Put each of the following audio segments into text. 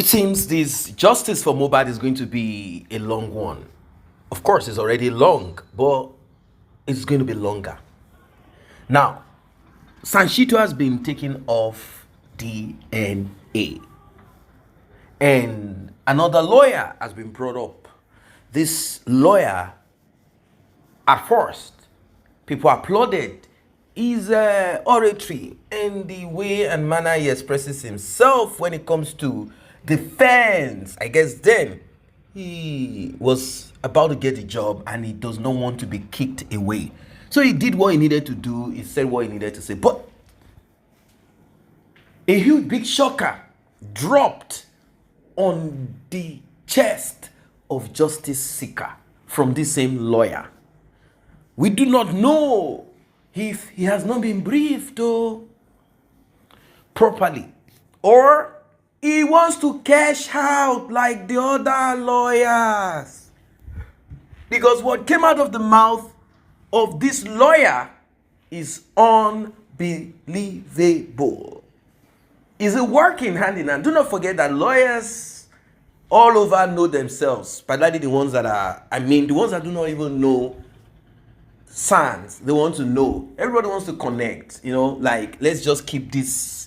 It seems this justice for Mohbad is going to be a long one. Of course, it's already long, but it's going to be longer. Now, Sanshito has been taken off DNA. And another lawyer has been brought up. This lawyer, at first, people applauded his oratory and the way and manner he expresses himself when it comes to defense. I guess then he was about to get a job and he does not want to be kicked away. So he did what he needed to do. He said what he needed to say. But a huge big shocker dropped on the chest of justice seeker from this same lawyer. We do not know if he has not been briefed properly, or he wants to cash out like the other lawyers. Because what came out of the mouth of this lawyer is unbelievable. Is it working hand in hand? Do not forget that lawyers all over know themselves, particularly the ones that are, the ones that do not even know SANS. They want to know. Everybody wants to connect, like, let's just keep this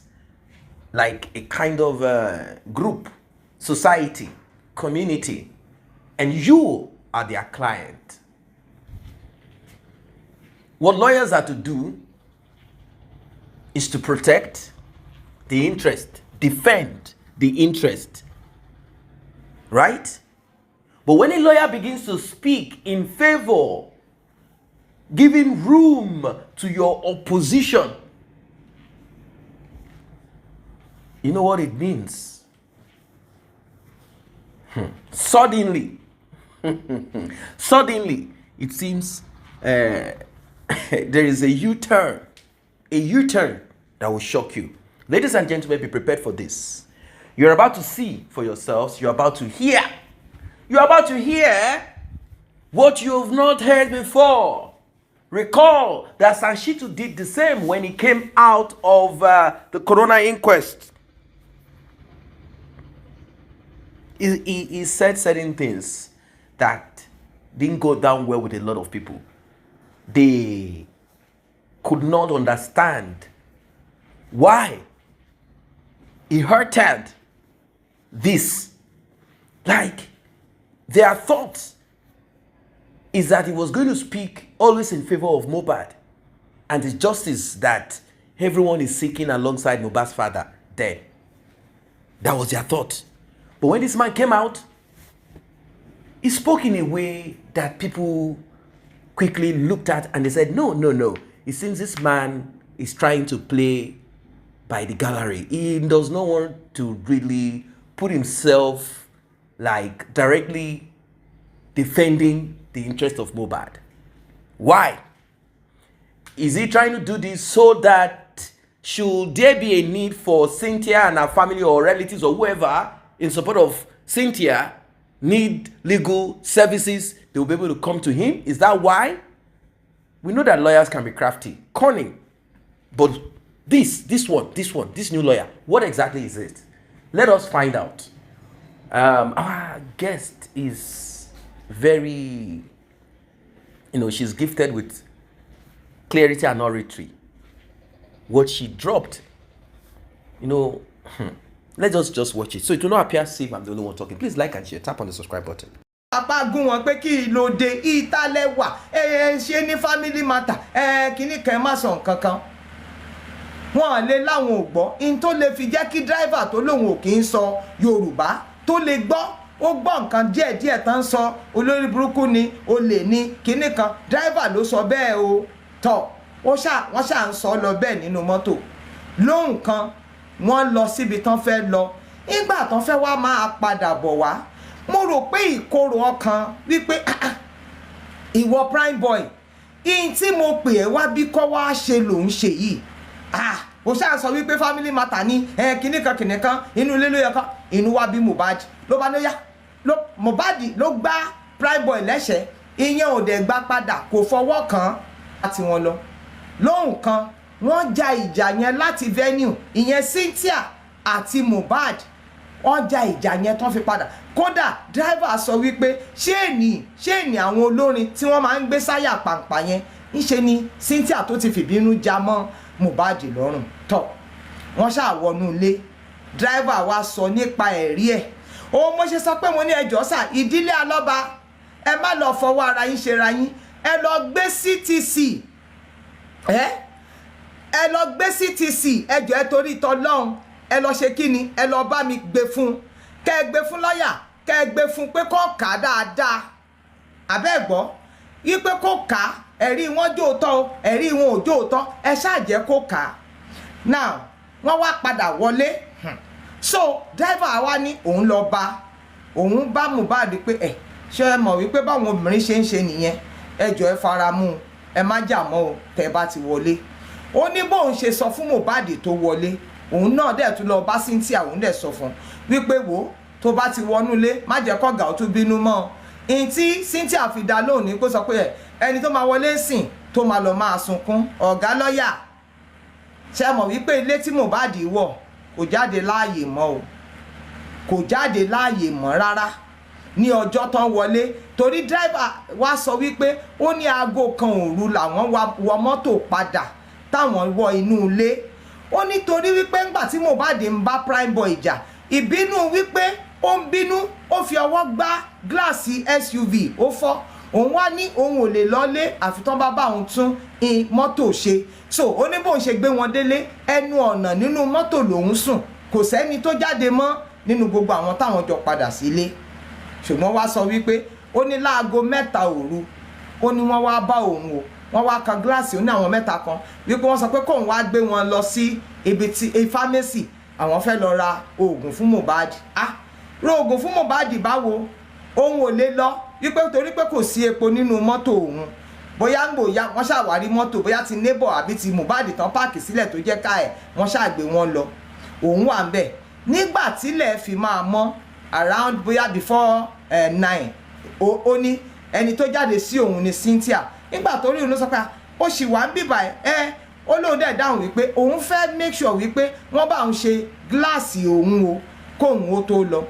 like a kind of group, society, community, and you are their client. What lawyers are to do is to protect the interest, defend the interest, right? But when a lawyer begins to speak in favor, giving room to your opposition, you know what it means? Suddenly, it seems there is a U-turn that will shock you. Ladies and gentlemen, be prepared for this. You're about to see for yourselves. You're about to hear. You're about to hear what you have not heard before. Recall that Sanshito did the same when he came out of the corona inquest. He said certain things that didn't go down well with a lot of people. They could not understand why he hurted this. Like, their thoughts is that he was going to speak always in favor of Mohbad and the justice that everyone is seeking alongside Mohbad's father there. That was their thought. But when this man came out, he spoke in a way that people quickly looked at and they said, no. It seems this man is trying to play by the gallery. He does not want to really put himself like directly defending the interest of Mohbad. Why? Is he trying to do this so that should there be a need for Cynthia and her family or relatives or whoever in support of Cynthia need legal services, they will be able to come to him? Is that why? We know that lawyers can be crafty, cunning, but this new lawyer, what exactly is it? Let us find out. Our guest is very, she's gifted with clarity and oratory. What she dropped, let's just watch it. So it will not appear safe I'm the only one talking. Please like and share. Tap on the subscribe button. Apagun wọn pé kí ló dé ìtàlẹ́wà ṣe ní family matter kíní kan má sọ nǹkankan. Wọ́n lè láwọn ò gbọ́ in tó lè fi jẹ́ kí driver tó lóun ò kì í sọ Yorùbá tó lè gbọ́ ó gbọ́ nǹkan díẹ̀díẹ̀ tán sọ olórí burúkú ni olè ní kíní kan driver ló sọ bẹ́ẹ̀ o tọ̀ wọ́n ṣá ń sọ lọ bẹ́ẹ̀ nínú mọ́tò lóhùn kan wọ́n lọ síbi tán fẹ́ lọ nígbà tán fẹ́ wá máa padà bọ̀ wá mo rò pé ìkorò ọkàn wípé ìwọ prime boy in tí mo pè ẹ́ wá bí kọ́ wá ṣe lòun ṣe yìí ó ṣáà sọ wípé family matter ní kìnìkan inú ilé ló yẹ kan inú wa bí Mohbad ló bá lóyá Mohbad ló gbá prime boy lẹ́sẹ̀ ìyẹn ò dẹ̀ gbá padà kò fọwọ́ kàn láti wọn lọ lóhùn kan wọ́n ja ìjà yẹn láti venue ìyẹn Cynthia àti Mohbad ọjà ìjà yẹn tán fi padà kódà driver sọ wípé ṣéènì àwọn olórin tí wọ́n máa ń gbé sáyà pàǹpà yẹn ńṣe ni Cynthia tó ti fìbínú já mọ́ Mohbad lọ́rùn tọ̀ wọ́n ṣàwọnú ilé driver wa sọ nípa ẹ̀rí ẹ̀ òun mo ṣe sọ pé mo ní ẹjọ́ sà ìdílé Alọ́ba ẹ má lọ fọwọ́ ara yín ṣera yín ẹ lọ gbé CTC ẹ lọ gbé CTC ẹjọ́ ẹ torí tọlọ́hun ẹ lọ ṣe kí ni ẹ lọ bá mi gbé fún kẹ́ ẹ gbé fún lọ́yà kẹ́ ẹ gbé fún pé kó kà á dáadáa àbẹ́ẹ̀gbọ́ yí pé kó kà á ẹ̀rí wọn jóòtọ́ o ẹ̀rí wọn ò jóòtọ́ ẹ ṣáàjẹ́ kó kà á now wọ́n wá padà wọlé so driver wa ní òun lọ bá Mohbad pé ṣé ẹ mọ̀ wípé báwọn obìnrin ṣe ń ṣe nìyẹn ẹ jọ̀ọ́ ẹ fara mú ẹ má jà mọ́ o tẹ́ bá ti wọlé ó ní bóun ṣe sọ fún Mohbad tó wọlé òun náà dẹ̀ tún lọ bá Cynthia òun dẹ̀ sọ fún wípé wo tó bá ti wọnú ilé má jẹ́ kọ́gà ó tún bínú mọ́ ẹni tí Cynthia fi dá lónìí kó sọ pé ẹni tó máa wọlé sìn tó máa lọ máa sunkún ọ̀gá lọ́yà ṣe mọ̀ wípé ilé tí Mohbad wọ̀ kò jáde láàyè mọ́ o kò jáde láàyè mọ́ rárá ní ọjọ́ tán wọlé torí driver wá sọ wípé ó ní aago kan òru làwọn wọ mọ́tò padà táwọn wọ inú ilé ó nítorí wípé ńgbà tí Mohbad ń bá Primeboy jà ìbínú wípé ó ń bínú ó fi ọwọ́ gbá gíláàsì SUV ó fọ́ òun wá ní òun ò lè lọ́lé àfi tán bá òun tún mọ́tò ṣe so ó ní bóun ṣe gbé wọn délé ẹnu ọ̀nà nínú mọ́tò lòun sùn kò sẹ́ni tó jáde mọ́ nínú gbogbo àwọn táwọn jọ padà sílé ṣùgbọ́n wá sọ wípé ó ní láago 3 òru ó ní wọ́n wá bá òun o wọ́n wá kan gíláàsì ó ní àwọn 3 kan wípé wọ́n sọ pé kóun wá gbé wọn lọ sí ibi tí pharmacy àwọn fẹ́ lọ ra oògùn fún Mohbad ra oògùn fún Mohbad báwo òun ò lè lọ wípé torí pé kò sí epo nínú mọ́tò òun bóyá ń gbòòyà wọ́n ṣàwárí mọ́tò bóyá ti neighbor àbí ti Mohbad tán páàkì sílẹ̀ tó jẹ́ ká ẹ̀ wọ́n ṣàgbé wọn lọ òun wà ń bẹ̀ nígbà tílẹ̀ fi máa mọ́ around bóyá before 9 ó ní ẹni tó jáde sí òun ni Cynthia nígbà tó rí òun ló sọ pé ó sì wà ń bíbà ó lóun dẹ̀ dáhùn wípé òun fẹ́ make sure wípé wọ́n bá òun ṣe gíláàsì òun o kóun ó tó lọ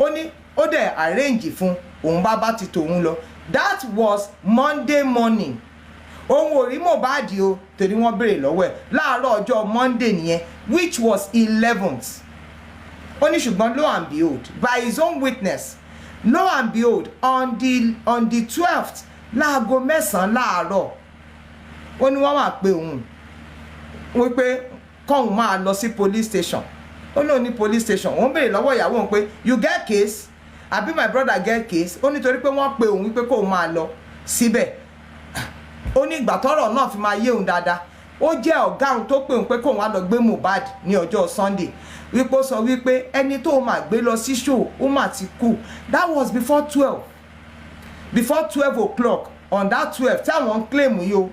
ó ní ó dẹ̀ arrange fún òun bá ti tòun lọ that was Monday morning òun ò rí Mohbad o torí wọ́n béèrè lọ́wọ́ ẹ̀ láàárọ̀ ọjọ́ Monday nìyẹn which was 11th ó ní ṣùgbọ́n lo and behold by his own witness lo and behold on the 12th láago 9 láàárọ̀ ó ní wọ́n wá pé òun wípé kóun máa lọ sí police station ó lóun ní police station òun béèrè lọ́wọ́ ìyàwó òun pé you get case àbí my brother get case ó nítorí pé wọ́n pe òun wípé kóun máa lọ síbẹ̀ ó ní ìgbà tọ́rọ̀ náà fi máa yé òun dáadáa ó jẹ́ ọ̀gá òun tó pè òun pé kóun wá lọ gbé Mohbad ní ọjọ́ Sunday wípé ó sọ wípé ẹni tó máa gbé lọ sí show ó mà ti kú that was before 12 o'clock on that 12 tí àwọn ń claim yìí o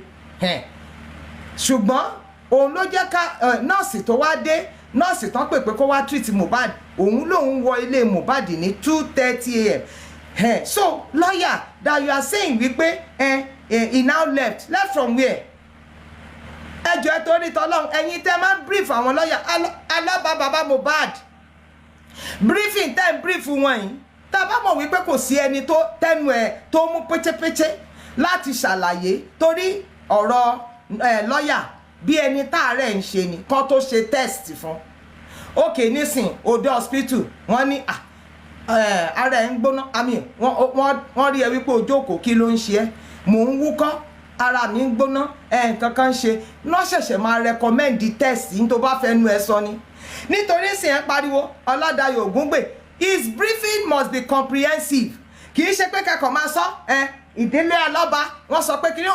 ṣùgbọ́n òun ló jẹ́ ká nọ́ọ̀sì tó wá dé nọ́ọ̀sì tán pè pé kó wá treat Mohbad òun lòun wọ ilé Mohbad ní 2:30 a.m. So lawyer that you are saying wípé he now left from where? ẹjọ́ ẹ torí tọ́lọ́run ẹ̀yin tẹ́ máa ń brief àwọn lọ́yà Alọ́ba bàbá Mohbad briefing tẹ́ ń brief wọn yìí tá a bá mọ̀ wípé kò sí ẹni tó tẹnu ẹ̀ tó mú pétépété láti ṣàlàyé torí ọ̀rọ̀ lọ́yà bí ẹni táàrẹ̀ ń ṣe ni kán tó ṣe test fún òkè nísìn òde hospital wọ́n ní ara ẹ̀ ń gbóná àmì wọ́n rí ẹ wípé ojókòó kí ló ń ṣe ẹ́ mò ń wúkọ́ ara mi ń gbóná nǹkan kan ṣe náà ṣẹ̀ṣẹ̀ máa recommend test yìí tó bá fẹ́ nu ẹ sọ ni nítorí sì ẹ pariwo Ọládayọ̀ Ògúngbè his briefing must be comprehensive kì í ṣe pé kẹ́kọ̀ọ́ máa sọ ìdílé Alọ́ba wọ́n sọ pé kí ni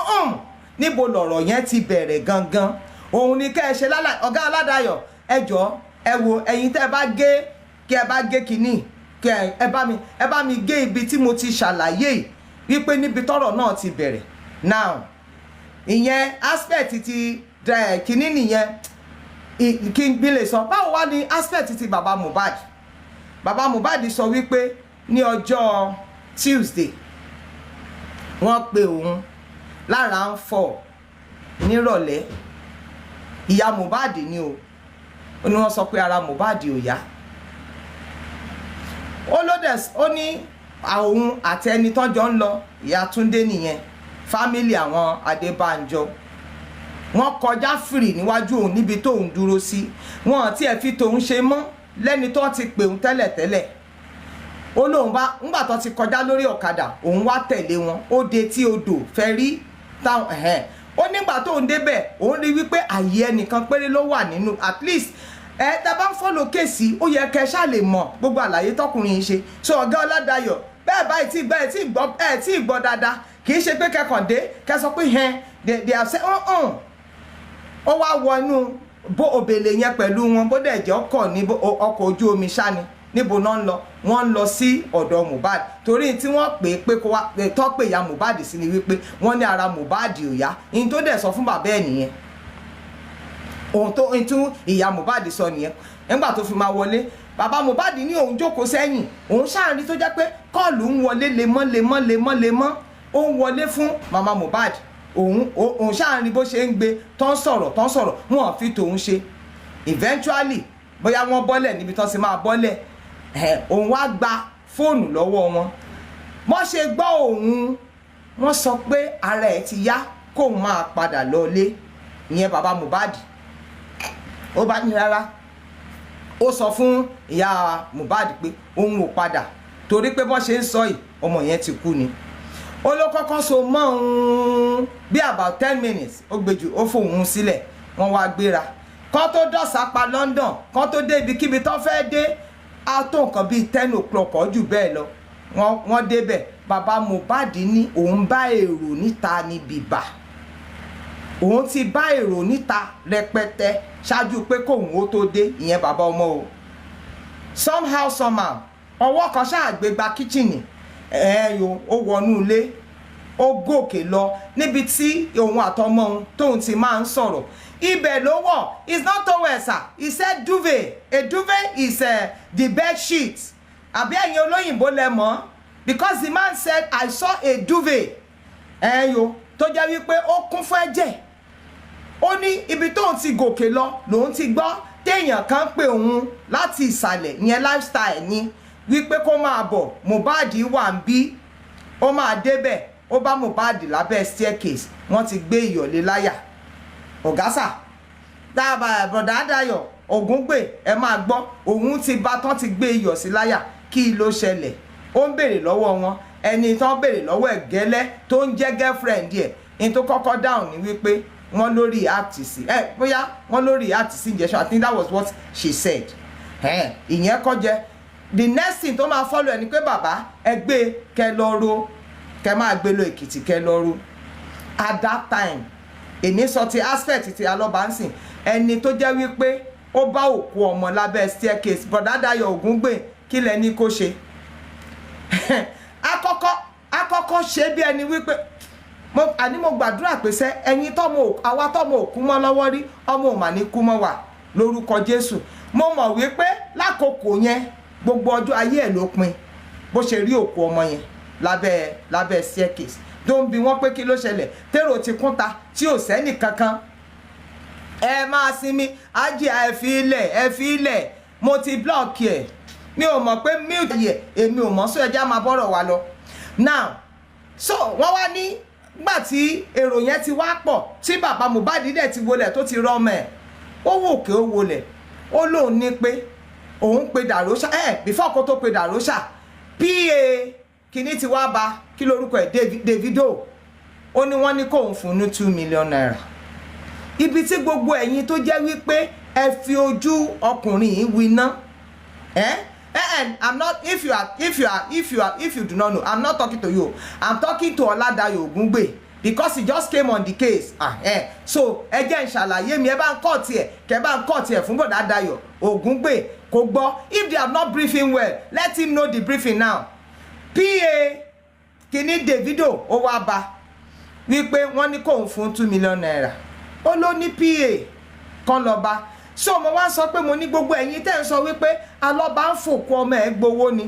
níbo lọ̀rọ̀ yẹn ti bẹ̀rẹ̀ gangan òun ni kẹ́ ẹ ṣe ọ̀gá Ọládayọ̀ ẹ jọ̀ọ́ ẹ wo ẹ̀yin tẹ́ ẹ bá gé kí ẹ bá gé kínní kí ẹ bá mi gé ibi tí mo ti ṣàlàyé wípé níbi tọ́rọ̀ náà ti bẹ̀rẹ̀ now ìyẹn aspect ti kínní nìyẹn kí n bí lè sọ báwo wá ní aspect ti bàbá Mohbad sọ wípé ní ọjọ́ Tuesday wọ́n pe òun lára ń fọ́ nírọ̀lẹ́ ìyá Mohbad ni o ó ní wọ́n sọ pé ara Mohbad ò yá ó ló dẹ̀ ó ní àwọn àti ẹni tán jọ ń lọ ìyá Túndé nìyẹn fámílì àwọn Adébánjọ wọ́n kọjá fìrì níwájú òun níbi tóun dúró sí wọn tí ẹ fi tòun ṣe mọ́ lẹ́ni tó ti pè òun tẹ́lẹ̀tẹ́lẹ̀ ó lóun bá ńgbà tó ti kọjá lórí ọ̀kadà òun wá tẹ̀lé wọn ó de tí odò fẹ́ rí táwọn ó nígbà tóun débẹ̀ òun rí wípé àyè ẹnìkan péré ló wà nínú at least tá bá ń fọ́lọ̀ kéèsì ó yẹ kẹ́ ṣáà lè mọ̀ gbogbo àlàyé tọkùnrin yìí ṣe so ọ̀gá Ọládayọ̀ bẹ́ẹ̀ báyìí tí gbọ́ ẹ̀ tí gbọ́ dáadáa kì í ṣe pé kẹ́kàn dé kẹ́ sọ pé they have said ó wá wọ inú bó òbèlè yẹn pẹ̀lú wọn bó dẹ̀ jẹ́ ọkọ̀ ojú omi ṣáni níbo náà ń lọ wọ́n ń lọ sí ọ̀dọ̀ Mohbad torí tí wọ́n pè é pé kó wá tọ́ pé ìyá Mohbad sí ni wípé wọ́n ní ara Mohbad ò yá in tó dẹ̀ sọ fún bàbá ẹ̀ nìyẹn ohun tó tún ìyá Mohbad sọ nìyẹn nígbà tó fi máa wọlé bàbá Mohbad ní òun jókòó sẹ́yìn òun ṣáàrin tó jẹ́ pé kọ́ọ̀lù ń wọlé lemọ́ ó ń wọlé fún màmá Mohbad òun ṣáàrin bó ṣe ń gbé tán sọ̀rọ̀ wọn fi tòun ṣe eventually bóyá wọ́n bọ́lẹ̀ níbi tán sì máa bọ́lẹ̀ òun wá gba fóònù lọ́wọ́ wọn wọ́n ṣe gbọ́ òun wọ́n sọ pé ara ẹ̀ ti yá kóun máa padà lọlé ìyẹn bàbá Mohbad ó bá ní rárá ó sọ fún ìyá Mohbad pé òun ò padà torí pé bọ́n ṣe ń sọ yìí ọmọ yẹn ti kú ni ó ló kọ́kọ́ so mọ́ òun bí about 10 minutes ó gbèjù ó fòun sílẹ̀ wọ́n wá gbéra kán tó dọ̀sà pa London kán tó dé ibikíbi tó fẹ́ dé á tó nǹkan bíi 10 o'clock jù bẹ́ẹ̀ lọ wọ́n débẹ̀ bàbá Mohbad ní òun bá èrò níta ní bìbà òun ti bá èrò níta rẹpẹtẹ ṣáájú pé kóun ó tó dé ìyẹn bàbá ọmọ o somehow ọwọ́ kan ṣáàgbégbá kíchìnì ó wọnú ilé ó gòkè lọ níbi tí òun àtọmọ òun tóun ti máa ń sọ̀rọ̀ ibẹ̀ ló wọ̀ it's not towel sir he said duvet a duvet is the bed sheet àbí ẹ̀yin olóyìnbó lẹ mọ̀ because the man said I saw a duvet tó jẹ́ wípé ó kún fún ẹ̀jẹ̀ ó ní ibi tóun ti gòkè lọ lòun ti gbọ́ téèyàn kan pè òun láti ìsàlẹ̀ ìyẹn lifestyle ni wípé kó máa bọ̀ Mohbad wà ń bí ó máa débẹ̀ ó bá Mohbad lábẹ́ staircase wọ́n ti gbé ìyọ̀lé láyà ọ̀gásà dábàá bọ̀dá Adayọ̀ Ògúngbè ẹ máa gbọ́ òun ti bá tán ti gbé iyọ̀ sí láyà kí ló ṣẹlẹ̀ ó ń béèrè lọ́wọ́ wọn ẹni tán béèrè lọ́wọ́ ẹ̀ gẹ́lẹ́ tó ń jẹ́ girlfriend ẹ̀ ní tó kọ́kọ́ dáhùn ní wípé wọ́n ló react sí bóyá wọ́n ló react sí injection I think that was what she said ìyẹn kọ́ jẹ́ the next thing tó máa follow ẹ ni pé bàbá ẹ gbé kẹ lọ ro kẹ máa gbé lọ Èkìtì kẹ lọ ro at that time èmi sọ ti aspect ti alọ́bàánsìn ẹni tó jẹ́ wípé ó bá òkú ọmọ lábẹ́ staircase bọ̀dá Adayọ̀ Ògúngbè kí lẹ ní kó ṣe akọ́kọ́ ṣe bí ẹni wípé mo gbàdúrà pé sẹ́ ẹ̀yin àwa tọ́mọ òkú mọ́ lọ́wọ́ rí ọmọ ò mà ní kú mọ́ wà lórúkọ Jésù mo mọ̀ wípé lákòókò yẹn gbogbo ọjọ́ ayé ẹ̀ ló pin bó ṣe rí òkú ọmọ yẹn lábẹ́ staircase tó ń bi wọ́n pé kí ló ṣẹlẹ̀ tèrò ti kúnta tí ò sẹ́nì kankan ẹ máa sinmi ájì ẹ fi ilẹ̀ mo ti block ẹ̀ mi ò mọ̀ pé mute yẹ èmi ò mọ̀ sọ ẹja máa bọ́rọ̀ wa lọ now so wọ́n wá ní gbà tí èrò yẹn ti wá pọ̀ tí bàbá Mohbad dẹ̀ ti wọlẹ̀ tó ti rọ́mọ ẹ̀ ó wò ké ó wọlẹ̀ ó lóun ní pé òun pe dàrósà before kó tó pe dàrósà pa kìíní ti wá ba kí lórúkọ ẹ̀ Davido ó ní wọ́n ní kóun fún ní 2 million naira ibi tí gbogbo ẹ̀yin tó jẹ́ wípé ẹ fi ojú ọkùnrin yìí winá I'm not if you do not know I'm not talking to you I'm talking to Oladayo Ògúngbè because he just came on the case so ẹ jẹ́ n ṣàlàyé mi ẹ bá ń kọ́ tiẹ̀ kẹ bá ń kọ́ tiẹ̀ fún bọ̀dá Adayọ̀ Ògúngbè kò gbọ́ if they have not briefed him well let him know the briefing now pa kìíní Davido ó wá bá wípé wọ́n ní kóun fún 2 million naira ó ló ní pa kan lọ bá so mo wá sọ pé mo ní gbogbo ẹ̀yin tẹ́ ń sọ wípé alọ́ba ń fòkú ọmọ ẹ̀ gbowó ni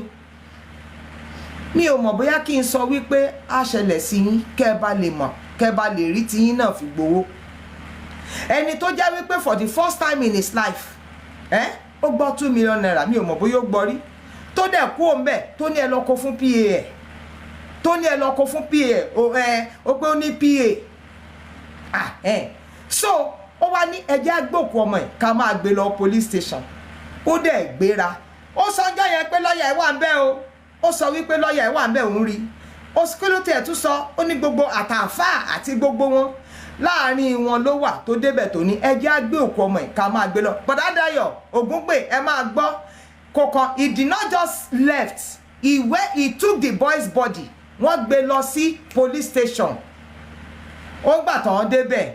mi ò mọ̀ bóyá kí n sọ wípé a ṣẹlẹ̀ sí yín kẹ́ bá lè mọ̀ kẹ́ bá lè rí tiyín náà fi gbowó ẹni tó jẹ́ wípé for the first time in his life ó gbọ́ 2 million naira mi ò mọ̀ bóyá ó gbọ́ rí tó dẹ̀ kú òun bẹ̀ tó ní ẹ lọ kó fún PA ẹ̀ tó ní ẹ lọ kó fún PA ẹ̀ ó pé ó ní PA so ó wá ní ẹjẹ́ àgbòkú ọmọ ẹ̀ ká máa gbé lọ police station ó dẹ̀ gbéra ó sọjọ́ yẹn pé lọ́ọ̀yà ẹ̀ wà ń bẹ̀ o ó sọ wípé lọ́ọ̀yà ẹ̀ wà ń bẹ̀ òun rí ó sì kí ló tẹ̀ tún sọ ó ní gbogbo àtàfà àti gbogbo wọn láàrin wọn ló wà tó débẹ̀ tó ní ẹjẹ́ àgbé òkú ọmọ ẹ̀ ká máa gbé lọ Bọ̀dá Dayọ̀ Ògúngbè ẹ máa gbọ́ kọ̀ọ̀kan he did not just left he took the boy's body wọ́n gbé lọ sí police station ó gbà tán débẹ̀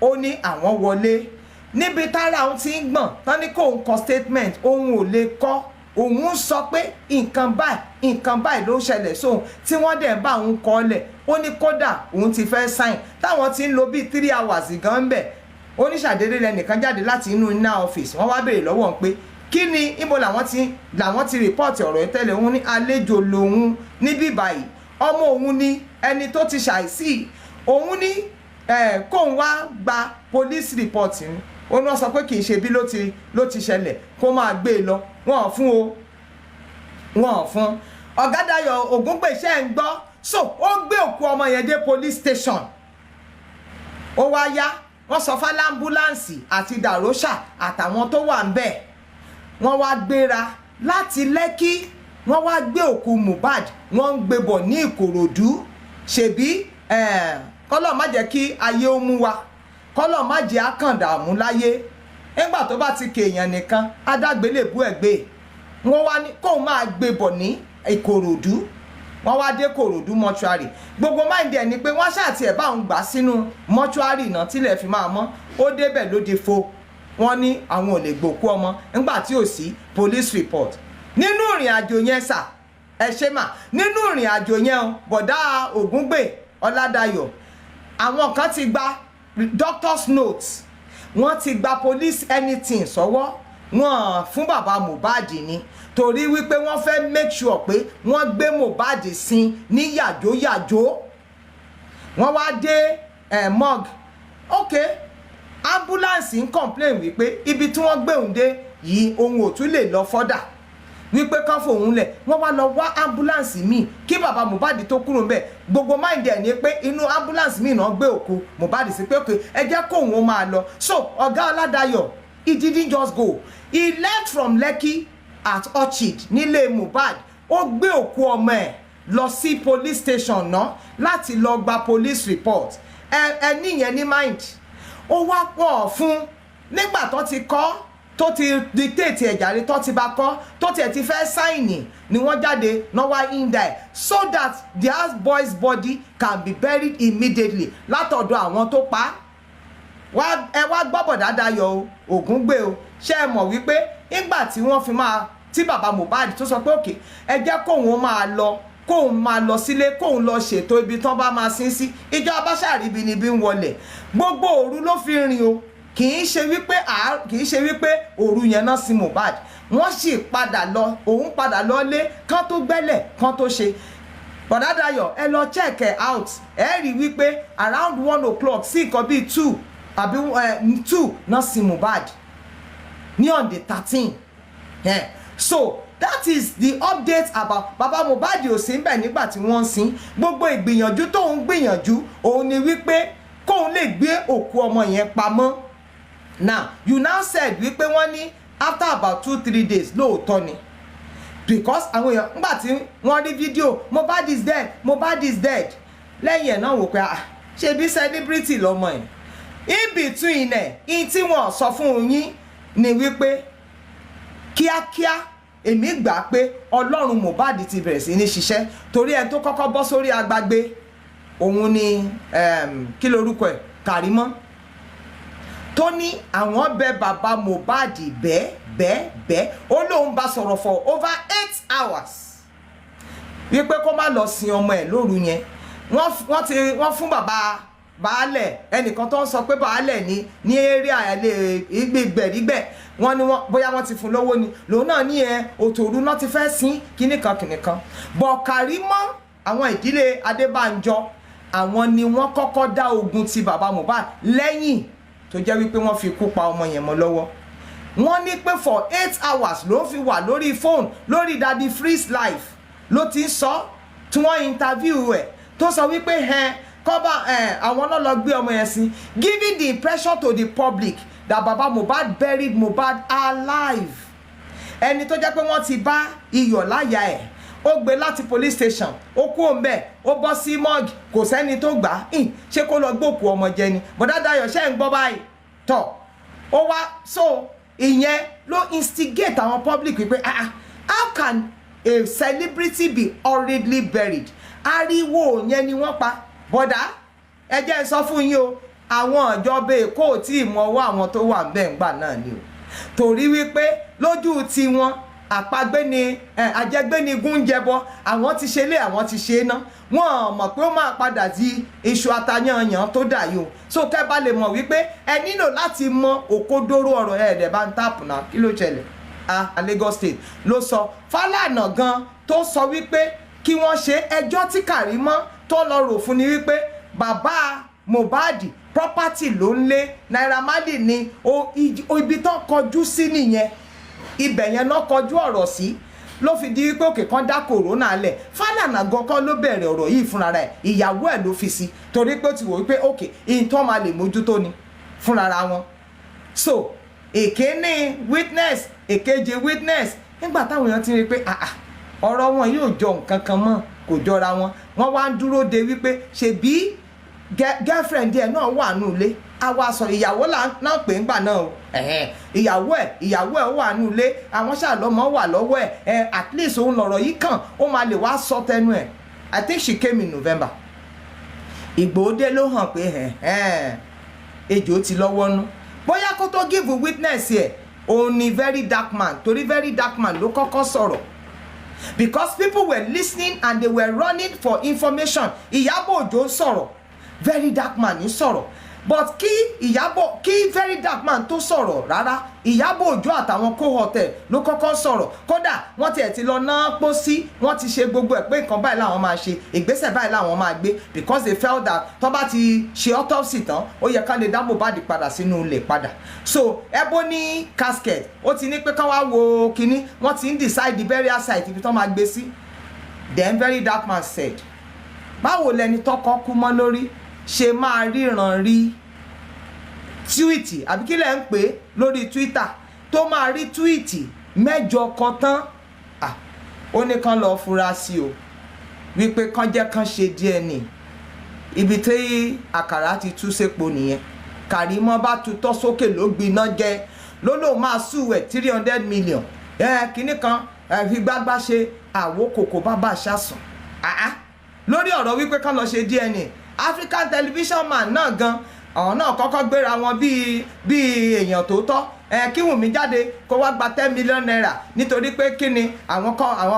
ó ní àwọn wọlé níbi tára òun ti ń gbọ̀n tán ní kó òun kọ statement òun ò lè kọ òun sọ pé nǹkan báyìí ló ṣẹlẹ̀ sóhun tí wọ́n dẹ̀ bá òun kọ́ lẹ̀ ó ní kódà òun ti fẹ́ sign táwọn ti ń lo bíi 3 hours gan ń bẹ̀ ó ní ṣàdédé lẹ́nìkan jáde láti inú iná ọ́fíìsì wọ́n wá béèrè lọ́wọ́ òun pé kí ni ibo làwọn ti rìpọ́ọ̀tì ọ̀rọ̀ tẹ́lẹ̀ òun ní àlejò lòun níbí báyìí ọmọ òun ní ẹni tó ti ṣàìsí òun ní kóun wá gba police report ni ó ní wọ́n sọ pé kì í ṣe bí ló ti ṣẹlẹ̀ kó máa gbé e lọ wọn ò fún o wọn ò fún Ọ̀gá Dayọ̀ Ògúngbè ṣe ń gbọ́ so ó gbé òkú ọmọ yẹn dé police station ó wá yá wọ́n sọ fálámbúláǹsì àti dàrósà àtàwọn tó wà ń bẹ̀ wọ́n wá gbéra láti Lẹ́kí wọ́n wá gbé òkú Mohbad wọ́n ń gbé bọ̀ ní Ìkòròdú ṣèbí kọ́lọ̀ má jẹ́ kí ayé ó mú wa kọ́lọ̀ má jẹ́ àkàndàmú láyé nígbà tó bá ti kéèyàn nìkan adágbélébú ẹ̀gbẹ́ wọ́n wá ní kóun máa gbé bọ̀ ní Ìkòròdú wọ́n wá dé Ìkòròdú mọ́ṣúárì gbogbo máìndì ẹ̀ ni pé wọ́n ṣàtì ẹ̀ bá òun gbà sínú mọ́ṣúárì náà tílẹ̀ fi máa mọ́ ó débẹ̀ lóde fo wọ́n ní àwọn ò lè gbòkú ọmọ nígbà tí ò sí police report nínú ìrìn àjò yẹn sà ẹ ṣe mà nínú ìrìn àjò yẹn Bọ̀dá Ògúngbè Ọládayọ̀ àwọn kan ti gba doctor's notes wọ́n ti gba police anything sọ́wọ́ wọ́n fún bàbá Mohbad ni torí wípé wọ́n fẹ́ make sure pé wọ́n gbé Mohbad sin ní yàjóyàjó wọ́n wá dé morgue ok ambulance ń complain wípé ibi tí wọ́n gbé òun dé yìí òun ò tún lè lọ fọ́dà wípé kán fòun lẹ̀ wọ́n wá lọ wá ambulance míì kí bàbá Mohbad tó kúrò ńbẹ̀ gbogbo mind ẹ̀ ní pé inú ambulance míì náà gbé òkú Mohbad sí pé ok ẹ jẹ́ kóun ó máa lọ so Ọ̀gá Ọládayọ̀ he didn't just go he left from Lekki at Orchid nílé Mohbad ó gbé òkú ọmọ ẹ̀ lọ sí police station náà láti lọ gba police report ẹ níyẹn ní mind ó wá pọ̀ fún nígbà tó ti kọ́ tó ti dictate ẹ̀jàre tó ti bá kọ́ tó tiẹ̀ ti fẹ́ sáìnì ni wọ́n jáde náà wá indie so that the house boy's body can be buried immediately látọ̀dọ̀ àwọn tó pa ẹ wá gbọ́ Bọ̀dá Dayọ̀ Ògúngbè o ṣé ẹ mọ̀ wípé nígbà tí wọ́n fi máa tí bàbá Mohbad tó sọ pé òkè ẹ jẹ́ kóun máa lọ sílé kóun lọ ṣètò ibi tán bá máa sin sí ìjọ abáṣàríbi níbi ń wọlẹ̀ gbogbo òru ló fi rìn o kì í ṣe wípé òru yẹn náà sí Mohbad wọ́n sì padà lọ òun padà lọ lé kán tó gbẹ́lẹ̀ kán tó ṣe Bọ̀dá Dayọ̀ ẹ lọ check it out ẹ rí wípé around 1 o'clock sí nǹkan bíi 2 àbí 2 náà sí Mohbad ní on the 13 so that is the update about baba Mohbad ò sí ńbẹ̀ nígbà tí wọ́n sin gbogbo ìgbìyànjú tóun gbìyànjú òun ni wípé kóun lè gbé òkú ọmọ yẹn pamọ́ now you now said wípé wọ́n ní after about 2-3 days lóòótọ́ ni because àwọn èèyàn nígbà tí wọ́n rí fídíò Mohbad is dead lẹ́yìn ẹ̀ náà wò pé ṣe bí celebrity lọ́mọ ẹ̀ in between ẹ̀ in tí wọ́n sọ fún yín ni wípé kíákíá èmi gbà pé Ọlọ́run Mohbad ti bẹ̀rẹ̀ sí ní ṣiṣẹ́ torí ẹ tó kọ́kọ́ bọ́ sórí agbágbé òun ni kí lorúkọ ẹ̀ Kàrímọ́ tó ní àwọn bẹ bàbá Mohbad bẹ́ẹ̀ ó lóun bá sọ̀rọ̀ for over 8 hours wípé kó má lọ sin ọmọ ẹ̀ lóru yẹn wọ́n fún bàbá baálẹ̀ ẹnìkan tó ń sọ pé baálẹ̀ ní area ẹ̀lẹ́ ìgbẹ̀rígbẹ̀ wọ́n ní bóyá wọ́n ti fún lówó ni lòun náà ní òtòrú náà ti fẹ́ sin kíníkan bọ̀ Kàrímọ́ àwọn ìdílé Adébánjọ àwọn ni wọ́n kọ́kọ́ dá ogun ti bàbá Mohbad lẹ́yìn tó jẹ́ wípé wọ́n fi kú pa ọmọ yẹn mọ́ lọ́wọ́ wọ́n ní pé for 8 hours ló fi wà lórí fóònù lórí Daddy Freeze live ló ti sọ tí wọ́n interview ẹ̀ tó sọ wípé kọ́ba àwọn náà lọ gbé ọmọ yẹn sí, giving the impression to the public that Baba Mohbad buried Mohbad alive. Ẹni tó jẹ́ pé wọ́n ti bá iyọ̀ láyà ẹ̀, ó gbé láti police station, ó kú òǹbẹ̀, ó bọ́ sí morgue, kò sẹ́ni tó gbà á, ṣé kó lọ gbókù ọmọ jẹ ni? Bọ̀dá Dayọ̀ ṣẹ́ ń gbọ́ báyìí tọ̀ ó wá, so ìyẹn ló instigate àwọn public wípé how can a celebrity be horridly buried? Ariwo yẹn ni wọ́n pa. Bọ̀dá ẹ jẹ́ sọ fún yín o, àwọn ìjọba Èkó tí mọ ọwọ́ àwọn tó wà ńbẹ̀ ńgbà náà ni o, torí wípé lójú tiwọn àpagbé ni àjẹgbé ni gúnjẹbọ, àwọn ti ṣe lé àwọn ti ṣe ná, wọn mọ̀ pé ó máa padà di iṣu atayanyan tó dà yìí o. So kẹ́ bá lè mọ̀ wípé ẹ nílò láti mọ òkodoro ọ̀rọ̀ ẹ̀ẹ́dẹ̀ bá ń tàpù náà. Kí ló ṣẹlẹ̀? Lagos State ló sọ Fálànà gan tó sọ wípé kí wọ́n ṣe ẹjọ́ tí Kàrímọ́ tó lọ rò fún ni wípé bàbá Mohbad property ló ń lé, Naira Marley ni ibi tó kọjú sí nìyẹn, ibẹ̀ yẹn náà kọjú ọ̀rọ̀ sí, ló fi di wípé òkè kan dá kòrónà lẹ̀. Fálànà gan kan ló bẹ̀rẹ̀ ọ̀rọ̀ yìí fúnra rẹ̀, ìyàwó ẹ̀ ló fi sí, torí pé ó ti wò wípé òkè ìtọ́ máa lè mójútó ni fúnra wọn. So èkéní witness, èkejì witness, nígbà táwọn èèyàn ti rí pé ọ̀rọ̀ wọn yóò jọ nǹkan kan mọ́, kò jọra wọn, wọ́n wá ń dúró de wípé ṣebí girlfriend ẹ̀ náà wà nù ilé, àwa sọ ìyàwó náà pè ń gbà náà o, ìyàwó ẹ̀ wà nù ilé, àwọn ṣàlọ́mọ wà lọ́wọ́ ẹ̀, at least òun lọ̀rọ̀ yìí kàn ó máa lè wá sọ tẹnu ẹ̀. I think she came in November. Ìgbòho dé ló hàn pé ejò ti lọ́wọ́ nú, bóyá kó tó give witness ẹ̀ òun ni very dark man, torí very dark man ló kọ́kọ́ sọ̀rọ̀, because people were listening and they were running for information. Iyabo Ojo sọ̀rọ̀, very dark man ní sọ̀rọ̀, but kí very dark man tó sọ̀rọ̀ rárá, Iyabo Ojo àtàwọn cohort ló kọ́kọ́ sọ̀rọ̀. Kódà wọ́n tiẹ̀ ti lọ ná pósí, wọ́n ti ṣe gbogbo ẹ̀ pé nǹkan báyìí làwọn máa ṣe, ìgbésẹ̀ báyìí làwọn máa gbé, because they felt that tó bá ti ṣe autopsy tán ó yẹ ká lè dá Mohbad padà sínú ilé padà. So ebony casket ó ti ní pé kán wá wo kinní, wọ́n ti ń decide the burial site ibi tó máa gbé sí. Then very dark man said, báwo lẹni tọ́kọ kú mọ́ lórí ṣe máa ríran rí túwìtì àbí kí lẹ̀ ń pè lórí Twitter tó máa rí túwìtì mẹ́jọ kan tán? Ó ní kán lọ fura sí o, wípé kán jẹ́ kán ṣe DNA. Ibi tí àkàrà ti tú sépo nìyẹn. Kàrímọ́ bá tutọ́ sókè ló gbiná jẹ, ló lóun máa súwẹ̀ 300 million. Kinní kan fi gbágbá ṣe àwo kòkó bàbá ṣàsùn. Lórí ọ̀rọ̀ wípé kán lọ ṣe DNA. African television man náà gan àwọn náà kọ́kọ́ gbéra wọn bí èèyàn tó tọ́, kí Wunmi jáde kó wá gba 10 million naira nítorí pé kí ni àwọn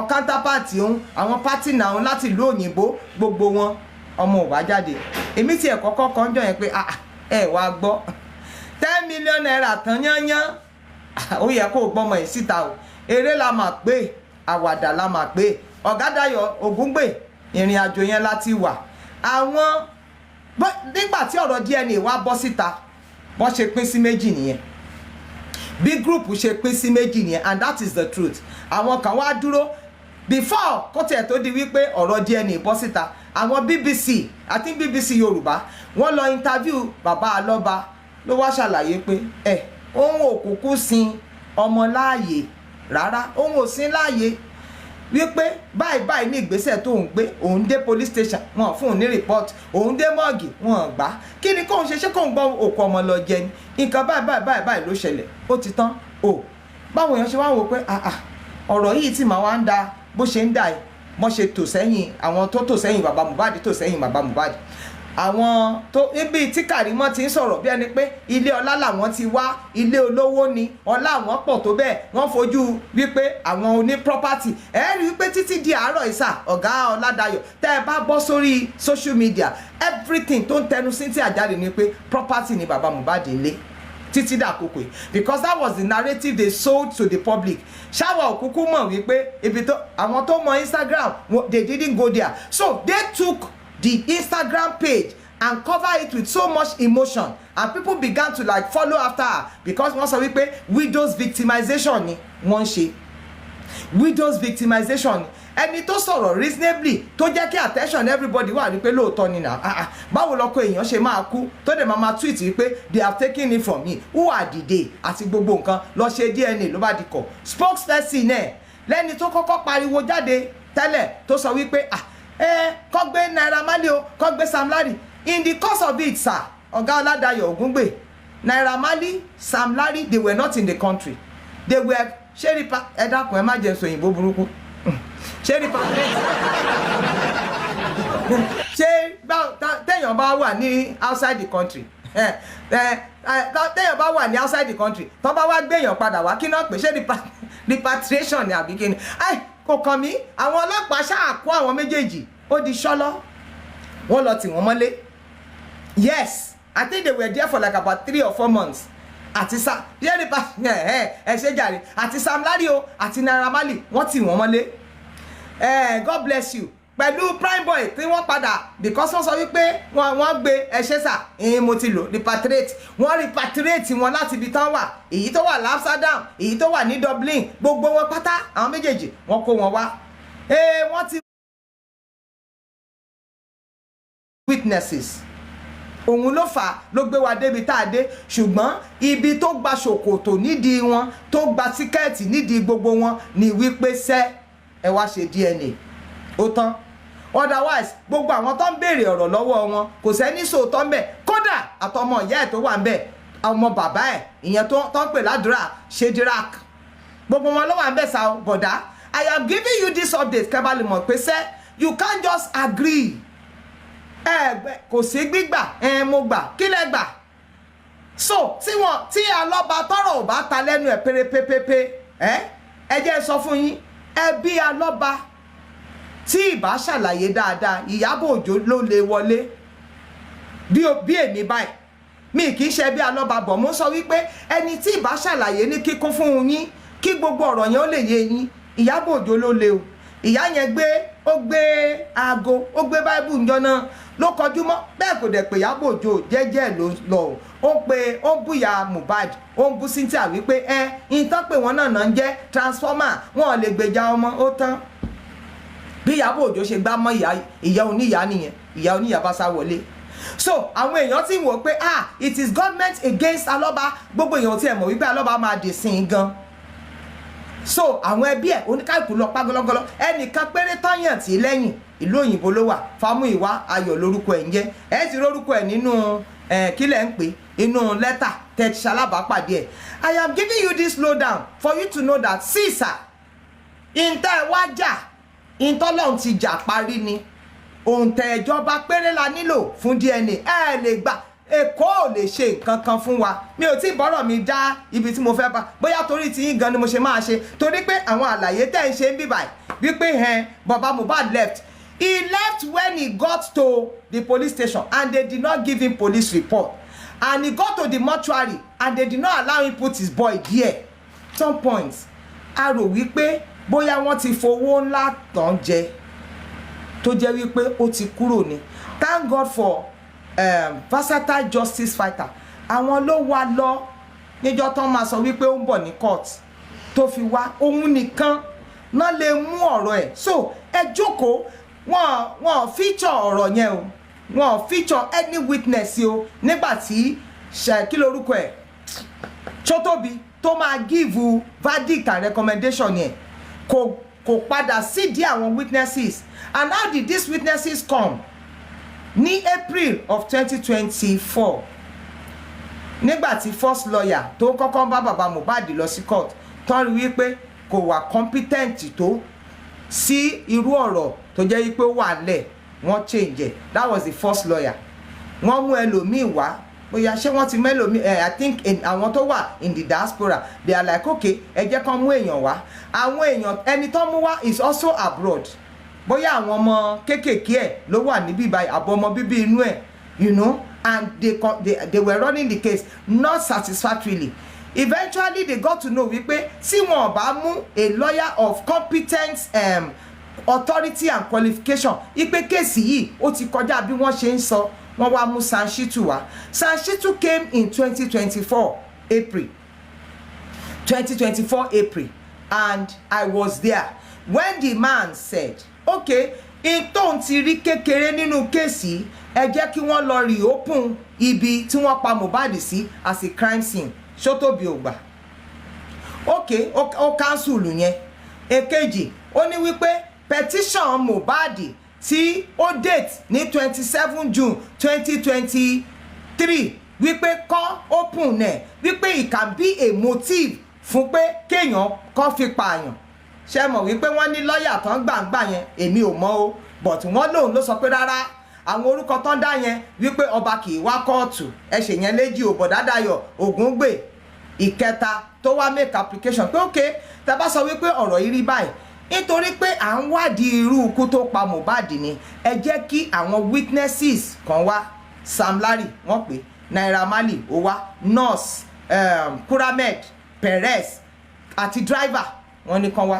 counterpart òun, àwọn partner òun láti ìlú òyìnbó, gbogbo wọn ọmọ ò wá jáde. Èmi tí ẹ̀ kọ́kọ́ kan jọ yẹn pé ẹ wá gbọ́ 10 million naira tán yányán, ó yẹ kó gbọ́mọ yìí síta o. Eré la máa pé, àwàdà la máa pé. Ọ̀gá Dayọ̀ Ògúngbè ìrìn àjò yẹn láti wà. Àwọn nígbà tí ọ̀rọ̀ DNA wá bọ́ síta, wọ́n ṣe pín sí méjì nìyẹn, bí group ṣe pín sí méjì nìyẹn, and that is the truth. Àwọn kan wá dúró before kó tiẹ̀ tó di wípé ọ̀rọ̀ DNA bọ́ síta. Àwọn BBC, I think BBC Yorùbá, wọ́n lọ interview bàbá Alọ́ba, ló wá ṣàlàyé pé òun ò kúkú sin ọmọ láàyè rárá, òun ò sin láàyè, wípé báyìí ní ìgbésẹ̀ tó ń gbé, òun dé police station wọn fún un ní report, òun dé mọ́ọ̀gì wọn gbà, kí ni kóun ṣe kóun gbọ́ òkú ọmọ lọ jẹ ni, nǹkan báyìí ló ṣẹlẹ̀, ó ti tán. Báwo èèyàn ṣe wá wò pé ọ̀rọ̀ yìí tí màá wá ń da bó ṣe ń dà yìí, wọ́n ṣe tò sẹ́yìn àwọn tó tò sẹ́yìn bàbá Mohbad, tò sẹ́yìn bàbá Mohbad, àwọn tó ibi tí Kàrímọ́ ti ń sọ̀rọ̀ bí ẹni pé ilé ọlá làwọn ti wá, ilé olówó ni, ọlá àwọn pọ̀ tó bẹ́ẹ̀, wọ́n fojú wípé àwọn oní property. Rí wípé títí di àárọ̀ ìsà ọ̀gá Ọládayọ̀ tẹ́ ẹ bá bọ́ sórí social media, everything tó ń tẹnu sí tí àjáde ni pé property ni bàbá Mohbad lé títí dàkókò yìí, because that was the narrative they sold to the public. Ṣáwà òkúkú mọ̀ wípé ibi tó àwọn tó mọ Instagram they didn't go there, so they took the Instagram page and cover it with so much emotion, and people began to like follow after her because wọ́n sọ wípé widows victimization ni wọ́n ń ṣe. Widows victimization, ẹni tó sọ̀rọ̀ reasonably tó jẹ́ kí attention everybody wà wípé lóòótọ́ ni na báwo lọ́kọ èèyàn ṣe máa kú tó dẹ̀ máa tweet wípé they have taken it from me, who are they àti gbogbo nǹkan lọ ṣe DNA ló bá di kọ̀. Spokesperson ẹ̀ lẹ́ni tó kọ́kọ́ pariwo jáde tẹ́lẹ̀ tó sọ wípé kọ́ gbé Naira Marley o, kọ́ gbé Sam Larry. In the course of it, sir, Ọ̀gá Ọládayọ̀ Ògúngbè, Naira Marley, Sam Larry, they were not in the country. They were ṣẹ́rípa ẹ̀dàkùn ẹ̀ má jẹ́ sọ òyìnbó burúkú ṣẹ́rípa ṣé téèyàn bá wà ní outside the country téèyàn bá wà ní outside the country tó bá wá gbéyàn padà wá kí náà pè ṣé repatriation ni àbí kíni kò kàn mí. àwọn ọlọ́pàá ṣáà kó àwọn méjèèjì ó di ṣọ́lọ́ wọ́n lọ tì wọ́n mọ́lé. Yes, I think they were there for like about 3 or 4 months. Àti jàre àti Sam Larry o àti Naira Marley wọ́n tì wọ́n mọ́lé. God bless you. Pẹ̀lú prime boy tí wọ́n padà because wọ́n sọ wípé wọ́n gbé sà mo ti lò repatriate, wọ́n repatriate wọn láti ibi tán wà, èyí tó wà ní Amsterdam, èyí tó wà ní Dublin, gbogbo wọn pátá àwọn méjèèjì wọ́n kó wọn wá. Wọ́n ti witnesses òun ló fà ló gbé wa débi tá a dé, ṣùgbọ́n ibi tó gba ṣòkòtò nídìí wọn tó gba tíkẹ́ẹ̀tì nídìí gbogbo wọn ni wípé ẹ wá ṣe DNA ó tán. Otherwise gbogbo àwọn tó ń béèrè ọ̀rọ̀ lọ́wọ́ wọn kò sẹ́ni sòótọ́ ń bẹ̀, kódà àtọmọ ìyá ẹ̀ tó wà ń bẹ̀, ọmọ bàbá ẹ̀ ìyẹn tó ń pè ládùúrà Shedrack, gbogbo wọn ló wà ń bẹ̀ sá o. Bọ̀dá, I am giving you this update kẹ́bàlì mọ̀ pé you can't just agree. Kò sí gbígbà mo gbà kí lẹ gbà. So tí alọ́ba tọrọ ò bá ta lẹ́nu ẹ̀ pérépépépé ẹ jẹ́ sọ fún yín, ẹbí alọ́ba tí ìbá ṣàlàyé dáadáa Ìyábọ̀ Òjó ló lè wọlé bí èmi báyìí. Mi kì í ṣe bí alọ́ba bọ̀, mo sọ wípé ẹni tí ìbá ṣàlàyé ní kíkún fún yín kí gbogbo ọ̀rọ̀ yẹn ó lè yé yín, Ìyábọ̀ Òjó ló lè o. Ìyá yẹn ó gbé aago, ó gbé báíbù ńjọ́ náà ló kọjú mọ́, bẹ́ẹ̀ kò dẹ̀ pé Ìyábọ̀ Òjó jẹ́jẹ́ ló lọ ó ń búyà Mohbad, ó ń bú Cynthia wípé ìtàn pé wọ́n náà ń jẹ́ transformer, wọn ò lè gbèjà ọmọ ó tán. Bí Ìyábọ̀ Òjó ṣe gbá mọ́ ìyá oníyà nìyẹn, ìyá oníyà bá sá wọlé. So àwọn èèyàn ti wò pé it is government against alọ́ba, gbogbo èèyàn tí ẹ mọ̀ wípé alọ́ba máa dè sí i gan. So àwọn ẹbí ẹ̀ oníkálùkù lọ pa gọlọgọlọ, ẹnìkan péré tọ́yàn tí lẹ́yìn ìlú òyìnbó ló wà, Fámúyìwá Ayọ̀ lórúkọ ẹ̀ ń jẹ́, ti lórúkọ ẹ̀ nínú kílẹ̀ ń pè inú lẹ́tà tẹ̀ ṣalábàápàdé ẹ̀. I am giving you this lowdown for you to know that sir, ìntẹ́ wá jà ìntọ́lọ́hún ti jà parí ni, òǹtẹ̀ ìjọba péré la nílò fún DNA. Lè gbà Èkó ò lè ṣe nǹkan kan fún wa. Mi ò tí bọ́rọ̀ mi dá ibi tí mo fẹ́ bá, bóyá torí ti yín gan ni mo ṣe máa ṣe, torí pé àwọn àlàyé tẹ́ ń ṣe ń bí báyìí wípé bàbá Mohbad left. He left when he got to the police station and they did not give him police report, and he got to the mortuary and they did not allow him put his boy there. Some points a rò wípé bóyá wọ́n ti fowó ńlá tán jẹ tó jẹ́ wípé ó ti kúrò ni. Thank God for versatile justice fighter. Àwọn ló wá lọ níjọ́ tán máa sọ wípé ó ń bọ̀ ní court tó fi wá, òun nìkan náà lè mú ọ̀rọ̀ ẹ̀. So ẹ jókòó, wọ́n feature ọ̀rọ̀ yẹn o, wọ́n feature any witness o. Nígbà tí kí lorúkọ ẹ̀ Tótóbi tó máa give verdict and recommendation yẹn kò padà sídìí àwọn witnesses. And how did these witnesses come? Ní April of 2024, nígbà tí first lawyer tó kọ́kọ́ bá bàbá Mohbad lọ sí court tán rí wípé kò wà competent tó sí irú ọ̀rọ̀ tó jẹ́ wípé ó wà lẹ̀, wọ́n change it. That was the first lawyer. Wọ́n mú ẹlòmíì wá, bóyá ṣé wọ́n ti mẹ́lòmíì I think àwọn tó wà in the diaspora they are like okay ẹ jẹ́ kán mú èèyàn wá. Àwọn èèyàn ẹni tó mú wá is also abroad, bóyá àwọn ọmọ kéékèèké ẹ̀ ló wà níbí báyìí àbọ̀ ọmọ bíbí inú ẹ̀, you know, and they were running the case not satisfactorily. Eventually they got to know wípé tí wọn bá mú a lawyer of competent authority and qualification, ipe kéèsì yìí ó ti kọjá bí wọ́n ṣe ń sọ, wọ́n wá mú Sanshitu wá. Sanshitu came in 2024 April 2024 April, and I was there when the man said, okay, in tóun ti rí kékeré nínú kéèsì, ẹ jẹ́ kí wọ́n lọ reopen ibi tí wọ́n pa Mohbad sí as a crime scene. Ṣótóbi ò gbà. Okay, ó cancel yẹn. Èkejì, ó ní wípé petition Mohbad tí ó date ní 27 June 2023 wípé kọ́ open nẹ̀ wípé it can be a motive fún pé kéèyàn kọ́ fi pààyàn. Ṣé mọ̀ wípé wọ́n ní lọ́ọ̀yà tán gbàǹgbà yẹn, èmi ò mọ̀ o, but wọ́n lòun ló sọ pé rárá àwọn orúkọ tán dá yẹn wípé ọba kì í wá kóòtù, ẹ̀ṣẹ̀ yẹn léjì ò Bọ̀dá Dayọ̀ Ògúngbè. Ìkẹta tó wá make application pé okay, tá bá sọ wípé ọ̀rọ̀ yìí rí báyìí nítorí pé à ń wádìí irú ikú tó pa Mohbad ni, ẹ jẹ́ kí àwọn witnesses kan wá. Sam Larry wọ́n pè, Naira Marley ó wá, nurse Kuramed Perez àti driver wọ́n ní kan wá.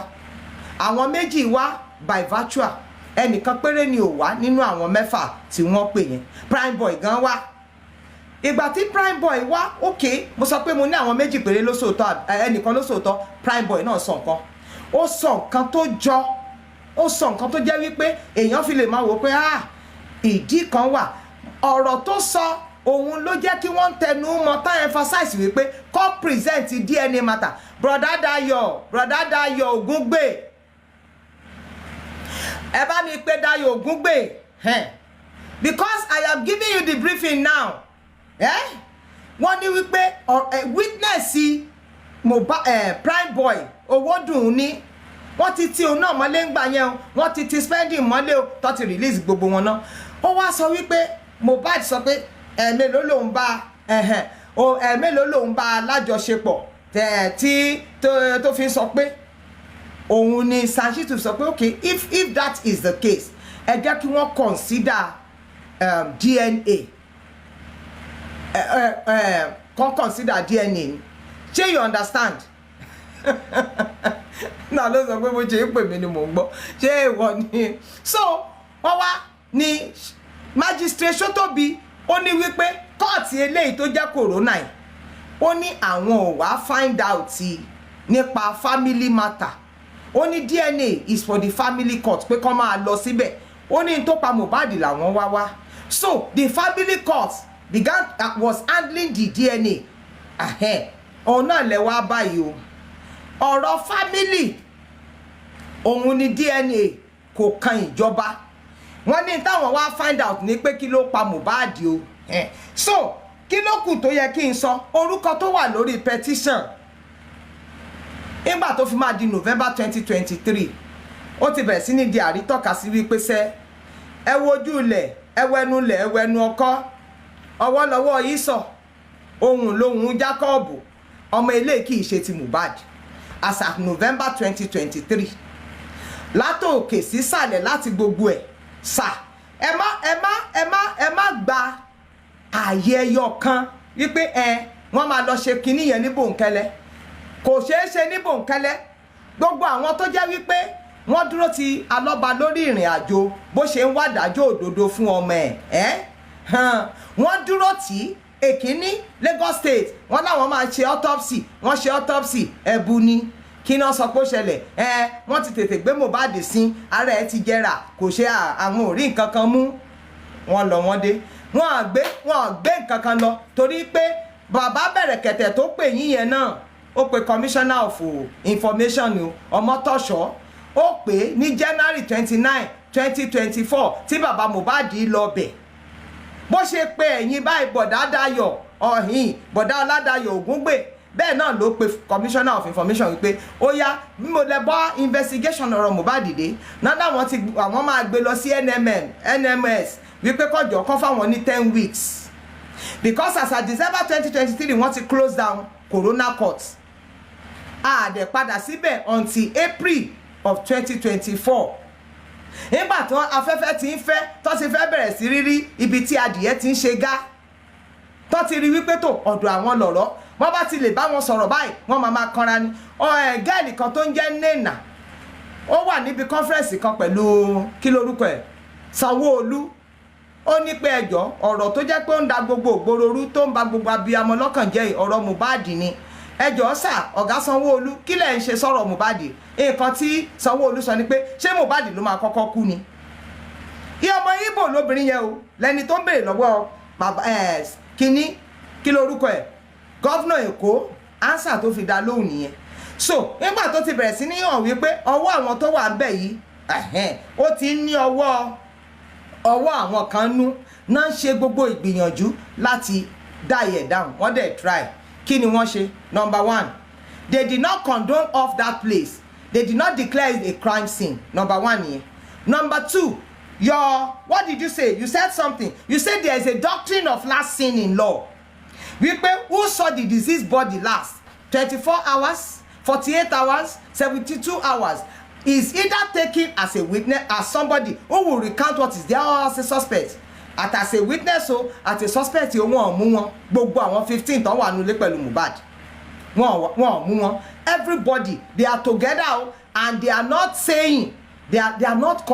Àwọn méjì wá by virtual, ẹnìkan péré ni ò wá nínú àwọn mẹ́fà tí wọ́n pè yẹn. Prime Boy gan wá. Ìgbà tí Prime Boy wá, okay, mo sọ pé mo ní àwọn méjì péré ló sòótọ́, ẹnìkan ló sòótọ́. Prime Boy náà sọ nǹkan, ó sọ nǹkan tó jọ, ó sọ nǹkan tó jẹ́ wípé èèyàn fi lè máa wò pé ìdí kan wà. Ọ̀rọ̀ tó sọ òun ló jẹ́ kí wọ́n tẹnu mọ́ tá emphasize wípé kó present DNA matter. Brother Dayọ̀ Ògúngbè, ẹ bá mi pé Dayọ̀ Ògúngbè, because I am giving you the briefing now. Wọ́n ní wípé witness Prime Boy Owódùn ní wọ́n ti ti òun náà mọ́lé ń gbà yẹn o, wọ́n ti spending mọ́lé o, tó ti release gbogbo wọn náà. Ó wá sọ wípé Mohbad sọ pé ẹ̀ẹ̀mélòó lòun bá lájọṣepọ̀ tí tó fi sọ pé òun ni Sanshitu sọ pé okay, if that is the case, ẹ jẹ́ kí wọ́n consider DNA, consider DNA. Ṣé you understand? Náà ló sọ pé bó ṣe ń pè mí ni mò ń gbọ́, ṣé ìwọ ni? So wọ́n wá ní magistrate Ṣótóbi, ó ní wípé kóòtù eléyìí tó jẹ́ corona yìí, ó ní àwọn ò wá find out nípa family matter. Ó ní DNA is for the family court pé kán máa lọ síbẹ̀. Ó ní tó pa Mohbad làwọn wá. So the family court was handling the DNA. Òun náà lẹ wá báyìí o. Ọ̀rọ̀ family òun ni DNA kò kan ìjọba. Wọ́n ní táwọn wá find out ní pé kí ló pa Mohbad o. So kí ló kù tó yẹ kí n sọ? Orúkọ tó wà lórí petition nígbà tó fi máa di November 2023 ó ti bẹ̀rẹ̀ sí ní di àrítọ́ka sí wípé sẹ́ ẹ wojú ilẹ̀, ẹ wẹnu ilẹ̀, ẹ wẹnu ọkọ́, ọwọ́ lọ́wọ́ yìí sọ, ohùn lóhùn Jacob, ọmọ ilé kì í ṣe ti Mohbad. As at November 2023 látòkè sísàlẹ̀ láti gbogbo ẹ̀ sà ẹ má gba ààyè ẹyọ kan wípé wọ́n máa lọ ṣe kinní yẹn ní bòńkẹ́lẹ́. Kò ṣeé ṣe ní bòńkẹ́lẹ́. Gbogbo àwọn tó jẹ́ wípé wọ́n dúró ti alọ́ba lórí ìrìn àjò bó ṣe ń wádàájọ́ òdodo fún ọmọ wọ́n dúró tí èkíní Lagos State wọ́n láwọn máa ṣe autopsy, wọ́n ṣe autopsy ẹ̀bù ni kí náà sọ pé ó ṣẹlẹ̀ wọ́n ti tètè gbé Mohbad sí, ara ẹ̀ ti jẹrà, kò ṣe àwọn ò rí nǹkan kan mú. Wọ́n lọ wọ́n dé, wọ́n gbé nǹkan kan lọ torí pé bàbá Bẹ̀rẹ̀kẹ̀tẹ̀ tó pè yín yẹn náà ó pe commissioner of information Ọmọtọ́ṣọ́, ó pè ní January 29, 2024 tí bàbá Mohbad lọ bẹ̀. Bó ṣe pé ẹ̀yin báyìí Bọ̀dá Dayọ̀ Bọ̀dá Ọládayọ̀ Ògúngbè, bẹ́ẹ̀ náà ló pe commissioner of information wípé ó yá bí mo lè bọ́ investigation ọ̀rọ̀ Mohbad dé náà àwọn máa gbé lọ sí NMS wípé kọjọ kan fáwọn ní 10 weeks because as of December 2023 wọ́n ti close down corona court. Dẹ̀ padà síbẹ̀ until April of 2024. Nígbà tó afẹ́fẹ́ ti ń fẹ́ tó ti fẹ́ bẹ̀rẹ̀ sí rírí ibi tí adìyẹ ti ń ṣe gá, tó ti rí wípé tó ọ̀dọ̀ àwọn lọ̀rọ̀ wọ́n bá ti lè bá wọn sọ̀rọ̀ báyìí wọ́n máa kanra ni. Gẹ́ẹ̀lì kan tó ń jẹ́ Nena ó wà níbi conference kan pẹ̀lú kí lorúkọ ẹ̀ Sanwó-Olú ó ní pé ẹjọ́ ọ̀rọ̀ tó jẹ́ pé ó ń da gbogbo ògbórorú tó ń ba gbogbo abiyamọ lọ́kàn jẹ́ ọ̀rọ̀ Mohbad ni ẹjọ́ sà ọ̀gá Sanwó-Olú kí lẹ̀ ń ṣe sọ̀rọ̀ Mohbad nǹkan tí Sanwó-Olú sọ ni pé ṣé Mohbad ló máa kọ́kọ́ kú ni ìyá ọmọ Ìgbò lóbìnrin yẹn o lẹni tó ń béèrè lọ́wọ́ bàbá kínní kí lórúkọ ẹ̀ gọ́vnà Èkó ánsà tó fi dá lóhùn nìyẹn so nígbà tó ti bẹ̀rẹ̀ sí ní hàn wípé ọwọ́ àwọn tó wà ń bẹ̀ yìí ó ti ní ọwọ́ àwọn kan nú náà ń ṣe gbogbo ìgbìyànjú láti dá ẹ̀ dáhùn wọ́n dẹ̀ try kí ni wọ́n ṣe number one they did not condone off that place they did not declare it a crime scene number one nìyẹn number two what did you say you said something you said there is a doctrine of last seen in law wípé who saw the deceased body last 24 hours 48 hours 72 hours is either taken as a witness as somebody who will recount what is there or as a suspect as a witness o as a suspect o wọn ò mú wọn gbogbo àwọn 15 tó wà nílé pẹ̀lú Mohbad wọn ò mú wọn everybody they are together and they are not saying they are not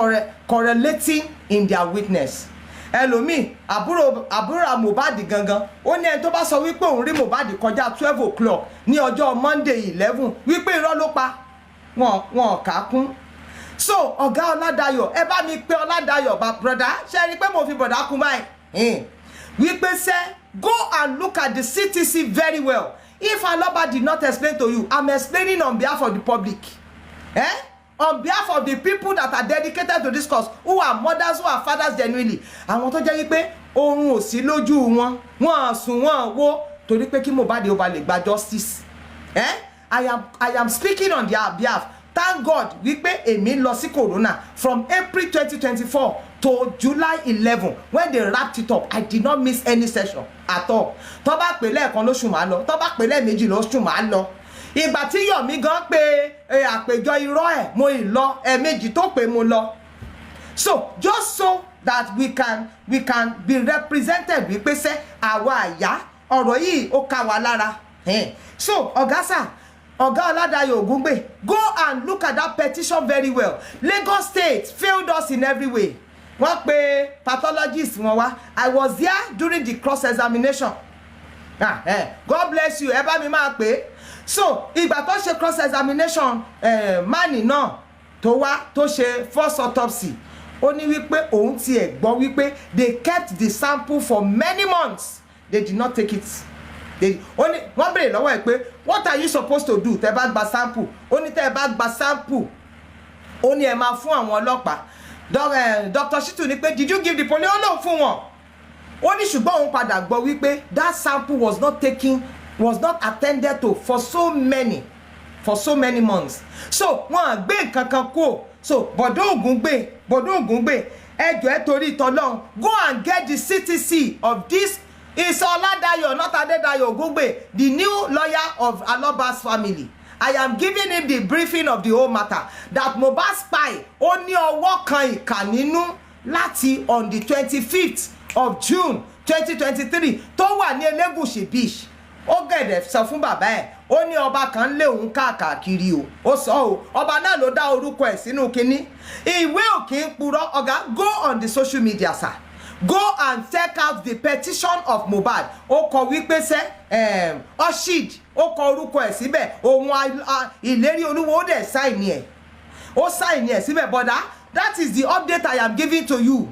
correlating in their witness ẹlòmíì àbúrò Mohbad gangan ó ní ẹni tó bá sọ wípé òun rí Mohbad kọjá 12 o'clock ní ọjọ́ Monday 11 wípé irọ́ ló pa wọn kà á kún so ọ̀gá Ọládayọ̀ ẹ bá mi pé Ọládayọ̀ bá broda ṣe rí pé mo fi broda kún báyìí wípé ṣe go and look at the CTC very well if Aloba did not explain to you I'm explaining on behalf of the public on behalf of the people that are dedicated to this cause who are mothers who are fathers genuinely àwọn tó jẹ́ wípé oorun ò sí lójú wọn sùn wọn wò torí pé kí Mohbad ó ba lè gba justice I am speaking on their behalf thank God wípé èmi lọ sí corona from April 2024 to July 11 when they wrapped it up I did not miss any session at all tó bá pè lẹ́ẹ̀kan lóṣù máa lọ tó bá pè lẹ́ẹ̀mejì lóṣù máa lọ ìgbà tí Yomi gan pé àpèjọ irọ́ ẹ̀ mo ì lọ ẹ̀ẹ̀mejì tó pé mo lọ so just so that we can be represented wípé sẹ́ àwa àyà ọ̀rọ̀ yìí ó ká wa lára so ọ̀gá Ọládayọ̀ Ògúngbè go and look at that petition very well Lagos State failed us in every way wọ́n pe pathologist wọn wá I was there during the cross examination God bless you ẹ bá mi máa pè é so ìgbà tó ṣe cross examination mani náà tó wá tó ṣe first autopsy ó ní wípé òun tiẹ̀ gbọ́ wípé they kept the sample for many months they did not take it wọ́n béèrè lọ́wọ́ ẹ̀ pé what are you supposed to do tẹ́ bá gba sample ó ní tẹ́ bá gba sample ó ní ẹ máa fún àwọn ọlọ́pàá Dr. Shitu ní pé did you give the police ó lóun fún wọn ó ní ṣùgbọ́n òun padà gbọ́ wípé that sample was not attended to for so many months so wọ́n gbé nǹkan kan kú so bọ̀dọ̀ Ògúngbè ẹjọ́ ẹ torí tọ́lọ́run go and get the CTC of this is Oladayo not Adedayo Ògúngbè the new lawyer of Aloba's family I am giving him the briefing of the whole matter that Mohbad spy ó ní ọwọ́ kan ìkà nínú láti on the 25th of June 2023 tó wà ní Elégùṣì beach ó gẹ̀dẹ̀ sọ fún bàbá ẹ̀ ó ní ọba kan lé òun káàkiri ó sọ ọba náà ló dá orúkọ ẹ̀ sínú kínní ìwé òkè ń purọ́ ọ̀gá go on the social media sir go and check out the petition of Mohbad ó kọ wípé sẹ́ Orchid ó kọ orúkọ ẹ̀ síbẹ̀ ohun ìlérí olúwo ó dẹ̀ sáìnì ẹ̀ síbẹ̀ but that is the update I am giving to you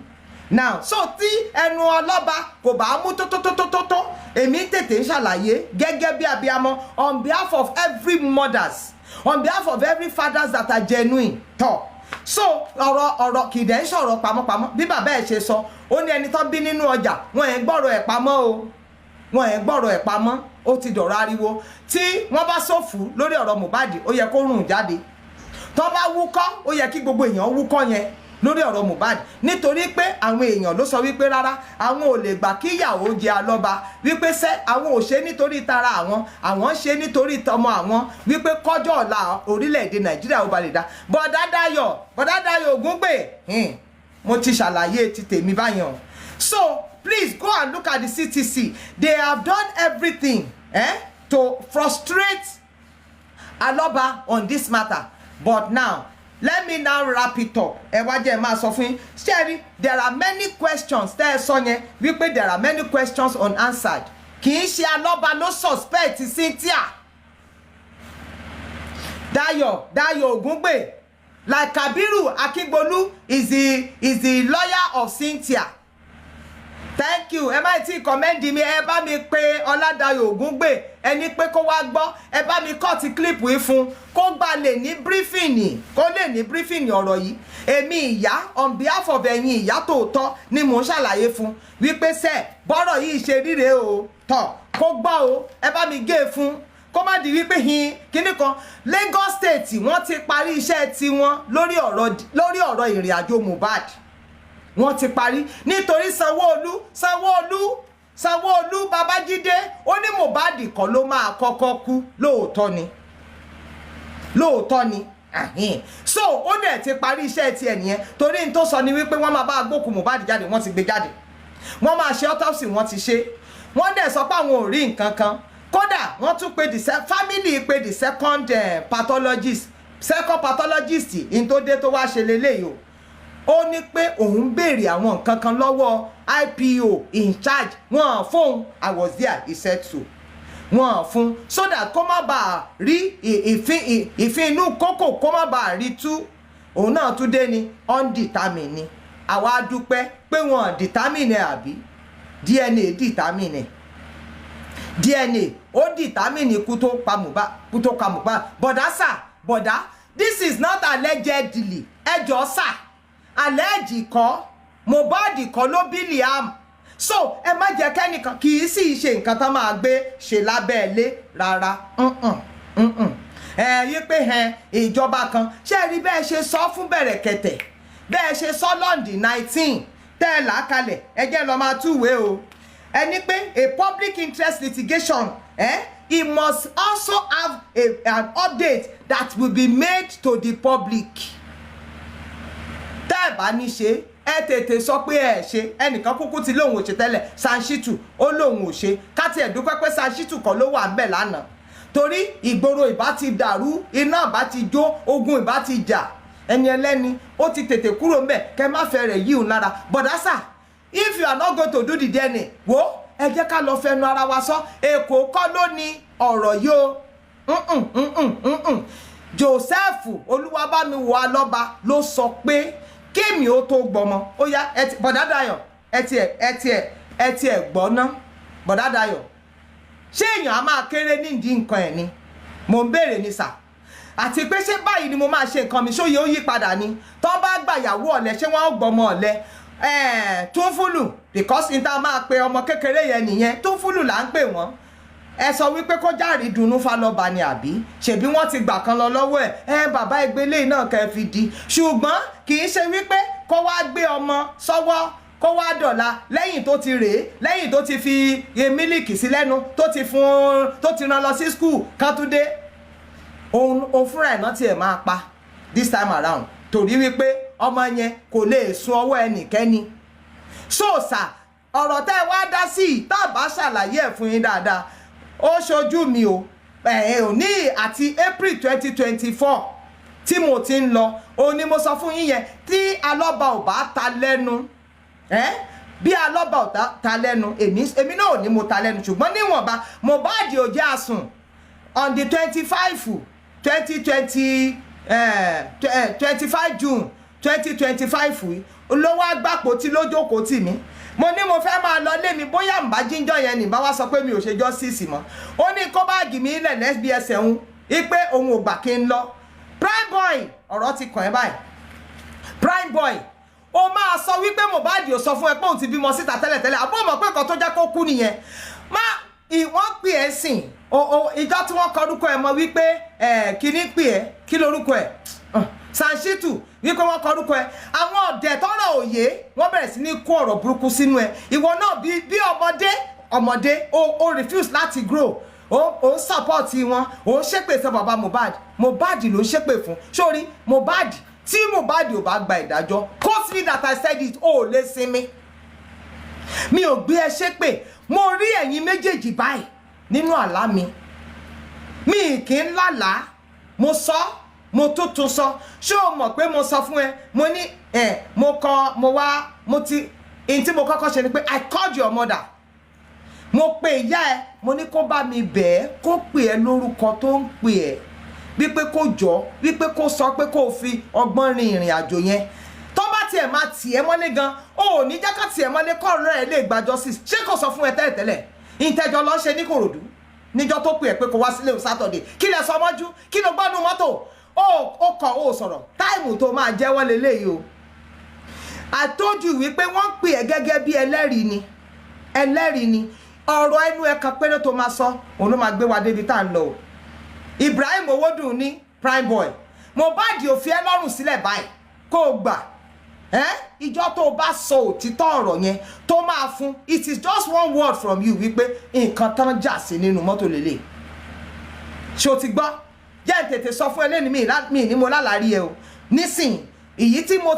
now so tí ẹnu ọlọ́ba kò bá mú tótótótótó èmi tètè ń ṣàlàyé gẹ́gẹ́ bí abiyamọ on behalf of every mothers on behalf of every fathers that are genuine tọ́ so ọ̀rọ̀ kìdẹ̀ ń sọ̀rọ̀ pamọ́pamọ́ bí bàbá ẹ̀ ṣe sọ ó ní ẹni tó bí nínú ọjà wọn ẹ̀ gbọ́rọ̀ ẹ̀ pamọ́ ó ti dọ̀rọ̀ ariwo tí wọ́n bá sọ̀fù lórí ọ̀rọ̀ Mohbad ó yẹ kó rùn jáde tó bá wúkọ́ ó yẹ kí gbogbo èèyàn wúkọ́ yẹn lórí ọ̀rọ̀ Mohbad nítorí pé àwọn èèyàn ló sọ wípé rárá àwọn ò lè gbà kí ìyàwó jẹ Alọ́ba wípé àwọn ò ṣe nítorí tara àwọn ṣe nítorí tọmọ àwọn wípé kọjọ́ ọ̀la orílẹ̀-èdè Nàìjíríà ó ba lè dá bọ̀dá Dayọ̀ Ògúngbè mo ti ṣàlàyé ti tèmi báyọ̀ so please go and look at the CTC they have done everything to frustrate Alọ́ba on this matter but now let me now wrap it up. Ẹ wá jẹ́ máa sọ fún yín. Ṣẹ́rí, there are many questions tẹ́ ẹ sọ yẹn wípé there are many questions unanswered. Kì í ṣe Alọ́ba ló suspect Cynthia. Dayo Ògúngbè, like Kabiru Akingbolu is the lawyer of Cynthia. Thank you. Ẹ má ti comment mi, ẹ bá mi pé Ọládayọ̀ Ògúngbè, ẹni pé kó wá gbọ́, ẹ bá mi cut clip yìí fún, kó gba lè ní briefing, kó lè ní briefing ọ̀rọ̀ yìí. Èmi ìyá on behalf of ẹ̀yin ìyá tòótọ́ ni mò ń ṣàlàyé fún wípé ṣe bọ́rọ̀ yìí ṣe ríre o tọ̀ kó gbọ́ o, ẹ bá mi gé fún kó má di wípé kíní kan. Lagos State wọ́n ti parí iṣẹ́ tiwọn lórí ọ̀rọ̀ ìrìn àjò Mohbad. Wọ́n ti parí nítorí Sanwó-Olú Babájídé ó ní Mohbad kan ló máa kọ́kọ́ kú. Lóòótọ́ ni so ó dẹ̀ ti parí iṣẹ́ ti ẹnìyẹn torí n tó sọ ni wípé wọ́n máa bá gbókù Mohbad jáde, wọ́n ti gbé jáde, wọ́n máa ṣe autopsy, wọ́n ti ṣe, wọ́n dẹ̀ sọ pé àwọn ò rí nǹkan kan. Kódà wọ́n tún pe family pe the second pathologist in tó dé tó wá ṣe leléyìí o. Ó ní pé òun béèrè àwọn nǹkan kan lọ́wọ́ IPO in charge, wọ́n fún, I was there, he said so, wọ́n fún so that kó má bàa rí ìfín inú kókò kó má bàa rí tú. Òun náà tún dé ni undetermined ni. Àwa dúpẹ́ pé wọ́n determine àbí DNA determine. DNA ó determine kú tó pa Mohbad. Bọ̀dá this is not allegedly, ẹjọ́ sà, allege kọ́, Mohbad kọ́ ló bí Liam. So ẹ má jẹ́ kẹ́nìkan kì í sì ṣe nǹkan tán máa gbé ṣe lábẹ́ ilé rárá. Yí pé ìjọba kan ṣe rí bẹ́ẹ̀ ṣe sọ fún Bẹ̀rẹ̀kẹ̀tẹ̀, bẹ́ẹ̀ ṣe sọ London 19 tẹ́ ẹ làákalẹ̀, ẹ jẹ́ lọ máa túwèé o. Ẹni pé a public interest litigation, it must also have an update that will be made to the public. Tẹ́ ẹ bá ní ṣe, ẹ tètè sọ pé ẹ ṣe. Ẹnìkan kúkú ti lóhun ò ṣe tẹ́lẹ̀, Sanṣítù ó lóhun ò ṣe. Ká tiẹ̀ dúpẹ́ pé Sanṣítù kan ló wà ńbẹ̀ lánàá. Torí ìgboro ìbá ti dàrú, iná ìbá ti jó, ogun ìbá ti jà. Ẹni ẹlẹ́ni ó ti tètè kúrò ńbẹ̀, kẹ́ má fẹ́ rẹ̀ yíhun lára. Bọ̀dá sà, if you are not going to do the DNA, wo ẹ jẹ́ ká lọ fẹnu ara wa sọ. Èkó kọ́ ló ní ọ̀rọ̀ yìí o. Joseph Olúwabámiwò Alọ́ba ló sọ pé kémi ó tó gbọmọ. Ó yá Bọ̀dá Dayọ̀ ẹ tiẹ̀ gbọ́ ná. Bọ̀dá Dayọ̀ ṣé èèyàn á máa kéré nídìí nǹkan ẹ̀ ni? Mo ń béèrè ni sà. Àti pé ṣé báyìí ni mo máa ṣe nǹkan mi, ṣóyè ó yí padà ni? Tó bá gbàyàwó ọ̀lẹ ṣé wọ́n ó gbọmọ ọ̀lẹ? Túnfúlù, because níta máa pe ọmọ kékeré yẹn nìyẹn, Túnfúlù là ń pè wọ́n. Ẹ sọ wípé kó járe dùnnú Fálọ́ba ni àbí? Ṣèbí wọ́n ti gbà kan lọ lọ́wọ́ ẹ̀. Bàbá ìgbélé náà kẹ́ fi di. Ṣùgbọ́n kì í ṣe wípé kó wá gbé ọmọ sọ́wọ́ kó wá dọ̀la lẹ́yìn tó ti rèé, lẹ́yìn tó ti fi mílìkì sí lẹ́nu, tó ti rán lọ sí school kan tún dé. Òun fúnra ẹ̀ náà tiẹ̀ máa pa this time around torí wípé ọmọ yẹn kò lè sun ọwọ́ ẹnikẹ́ni. Sòsà ọ̀rọ̀ tẹ́ ẹ wá dá sí tá a bá ṣàlàyé ẹ̀ fún yín dáadáa ó ṣojú mi o. Òní àti April 2024 tí mo ti ń lọ òun ni mo sọ fún yín yẹn tí Alọ́ba ò bá ta lẹ́nu bí Alọ́ba ò ta lẹ́nu èmi náà ò ní mo ta lẹ́nu ṣùgbọ́n níwọ̀nba Mohbad ò jẹ́ àsùn on the 25 June 2025 ló wá gbàpò tí lójókòó tì mí. Mo ní mo fẹ́ máa lọ lé mi bóyá ń bá jíjọ́ yẹn ní bá wá sọ pé mi ò ṣe justice mọ́. Ó ní kó báàgì mi ilẹ̀ SBS ẹ̀hún wípé òun ò gbà kí n lọ. Prime boy ọ̀rọ̀ ti kàn ẹ́ báyìí. Prime boy ó máa sọ wípé Mohbad ò sọ fún ẹ pé òun ti bímọ síta tẹ́lẹ̀tẹ́lẹ̀ àbó mọ̀ pé nǹkan tó jẹ́ kó kú nìyẹn. Wọ́n pè ẹ́ sìn ìjọ tí wọ́n kọ orúkọ ẹ̀ mọ́ wípé kíní pè ẹ́ kí lorúkọ ẹ̀ Sanṣítù wípé wọ́n kọ orúkọ ẹ̀. Àwọn ọ̀dẹ̀ tọ́rọ̀ òye wọ́n bẹ̀rẹ̀ sí ní kó ọ̀rọ̀ burúkú sínú ẹ̀. Ìwọ náà bí ọmọdé ó refuse láti grow, ó support wọn, ó ṣépè sí bàbá Mohbad ló ń ṣépè fún. Sórí Mohbad tí Mohbad ò bá gba ìdájọ́ cost me that I said it ó lè sinmi. Mi ò gbé ẹ ṣépè, mo rí ẹ̀yin méjèèjì báyìí nínú àlá mi kì í lálàá. Mo sọ mo tún sọ ṣé o mọ̀ pé mo sọ fún ẹ mo ní mo ti in tí mo kọ́kọ́ ṣe ni pé I called your mother mo pe ìyá ẹ mo ní kó bá mi bẹ̀ ẹ́ kó pè ẹ́ lórúkọ tó ń pè ẹ́ wípé kó jọ wípé kó sọ pé kó fi ọgbọ́n rin ìrìn àjò yẹn tó bá tiẹ̀ máa tì ẹ́ mọ́lé gan o ò ní jẹ́ ká tì ẹ́ mọ́lé kọ́ ọ̀rẹ́ ẹ lè gba justice ṣé kò sọ fún ẹ tẹ́lẹ̀tẹ́lẹ̀ ìtẹ́jọ́ lọ ṣe ní Kòròdú níjọ́ tó pè ẹ́ pé kó wá sílé Saturday kí lẹ sọ mọ́jú kí ló gbọ́nu mọ́tò ó kọ̀ ó sọ̀rọ̀ táìmù tó máa jẹ́wọ́ leléyìí o I told you wípé wọ́n pè ẹ́ gẹ́gẹ́ bí ẹlẹ́rìí ni ọ̀rọ̀ ẹnu ẹ kan péré tó máa sọ òun ló máa gbé wa débi tá à ń lọ o Ibrahim Owódùn ní prime boy Mohbad ò fi ẹ́ lọ́rùn sílẹ̀ báyìí kó o gbà ìjọ tó o bá sọ òtítọ́ ọ̀rọ̀ yẹn tó máa fún it is just one word from you wípé nǹkan tán jà sí nínú mọ́tò lélẹ̀ ṣé o ti gbọ́ jẹ́ n tètè sọ fún ẹ lẹ́nu mi ní mo lálàárí ẹ o nísìnyí èyí tí mo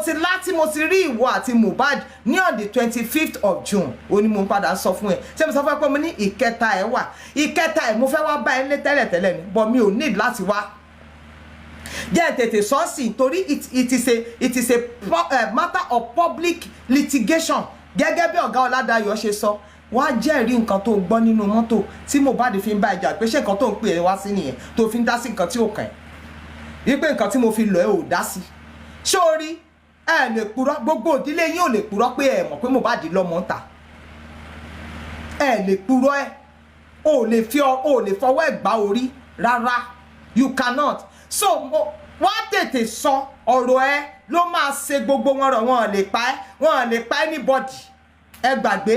ti rí ìwọ àti Mohbad ní on the 25th of June ó ní mo padà sọ fún ẹ ṣé mo sọ fún ẹ pé mo ní ìkẹta ẹ wà ìkẹta ẹ mo fẹ́ wá bá ẹ lé tẹ́lẹ̀tẹ́lẹ̀ ni but mi ò need láti wá jẹ́ tètè sọ́ọ̀sì torí it is a matter of public litigation gẹ́gẹ́ bí ọ̀gá Ọládayọ̀ ṣe sọ wá jẹ́rìí nǹkan tó gbọ́ nínú mọ́tò tí Mohbad fi ń bá ìjà pé ṣé nǹkan tó ń pè é wá sí nìyẹn tó fi ń dá sí nǹkan tí ò kàn ẹ́ wípé nǹkan tí mo fi lọ ẹ ò dá sí sórí ẹ lè purọ́ gbogbo ìdílé yín ò lè purọ́ pé ẹ mọ̀ pé Mohbad lọ́mọ ń ta ẹ lè purọ́ ẹ ò lè fọwọ́ ẹ̀ gbá orí rárá you cannot so wá tètè sọ ọ̀rọ̀ ẹ ló máa ṣe gbogbo wọn rọ̀ wọn lè pa anybody ẹ gbàgbé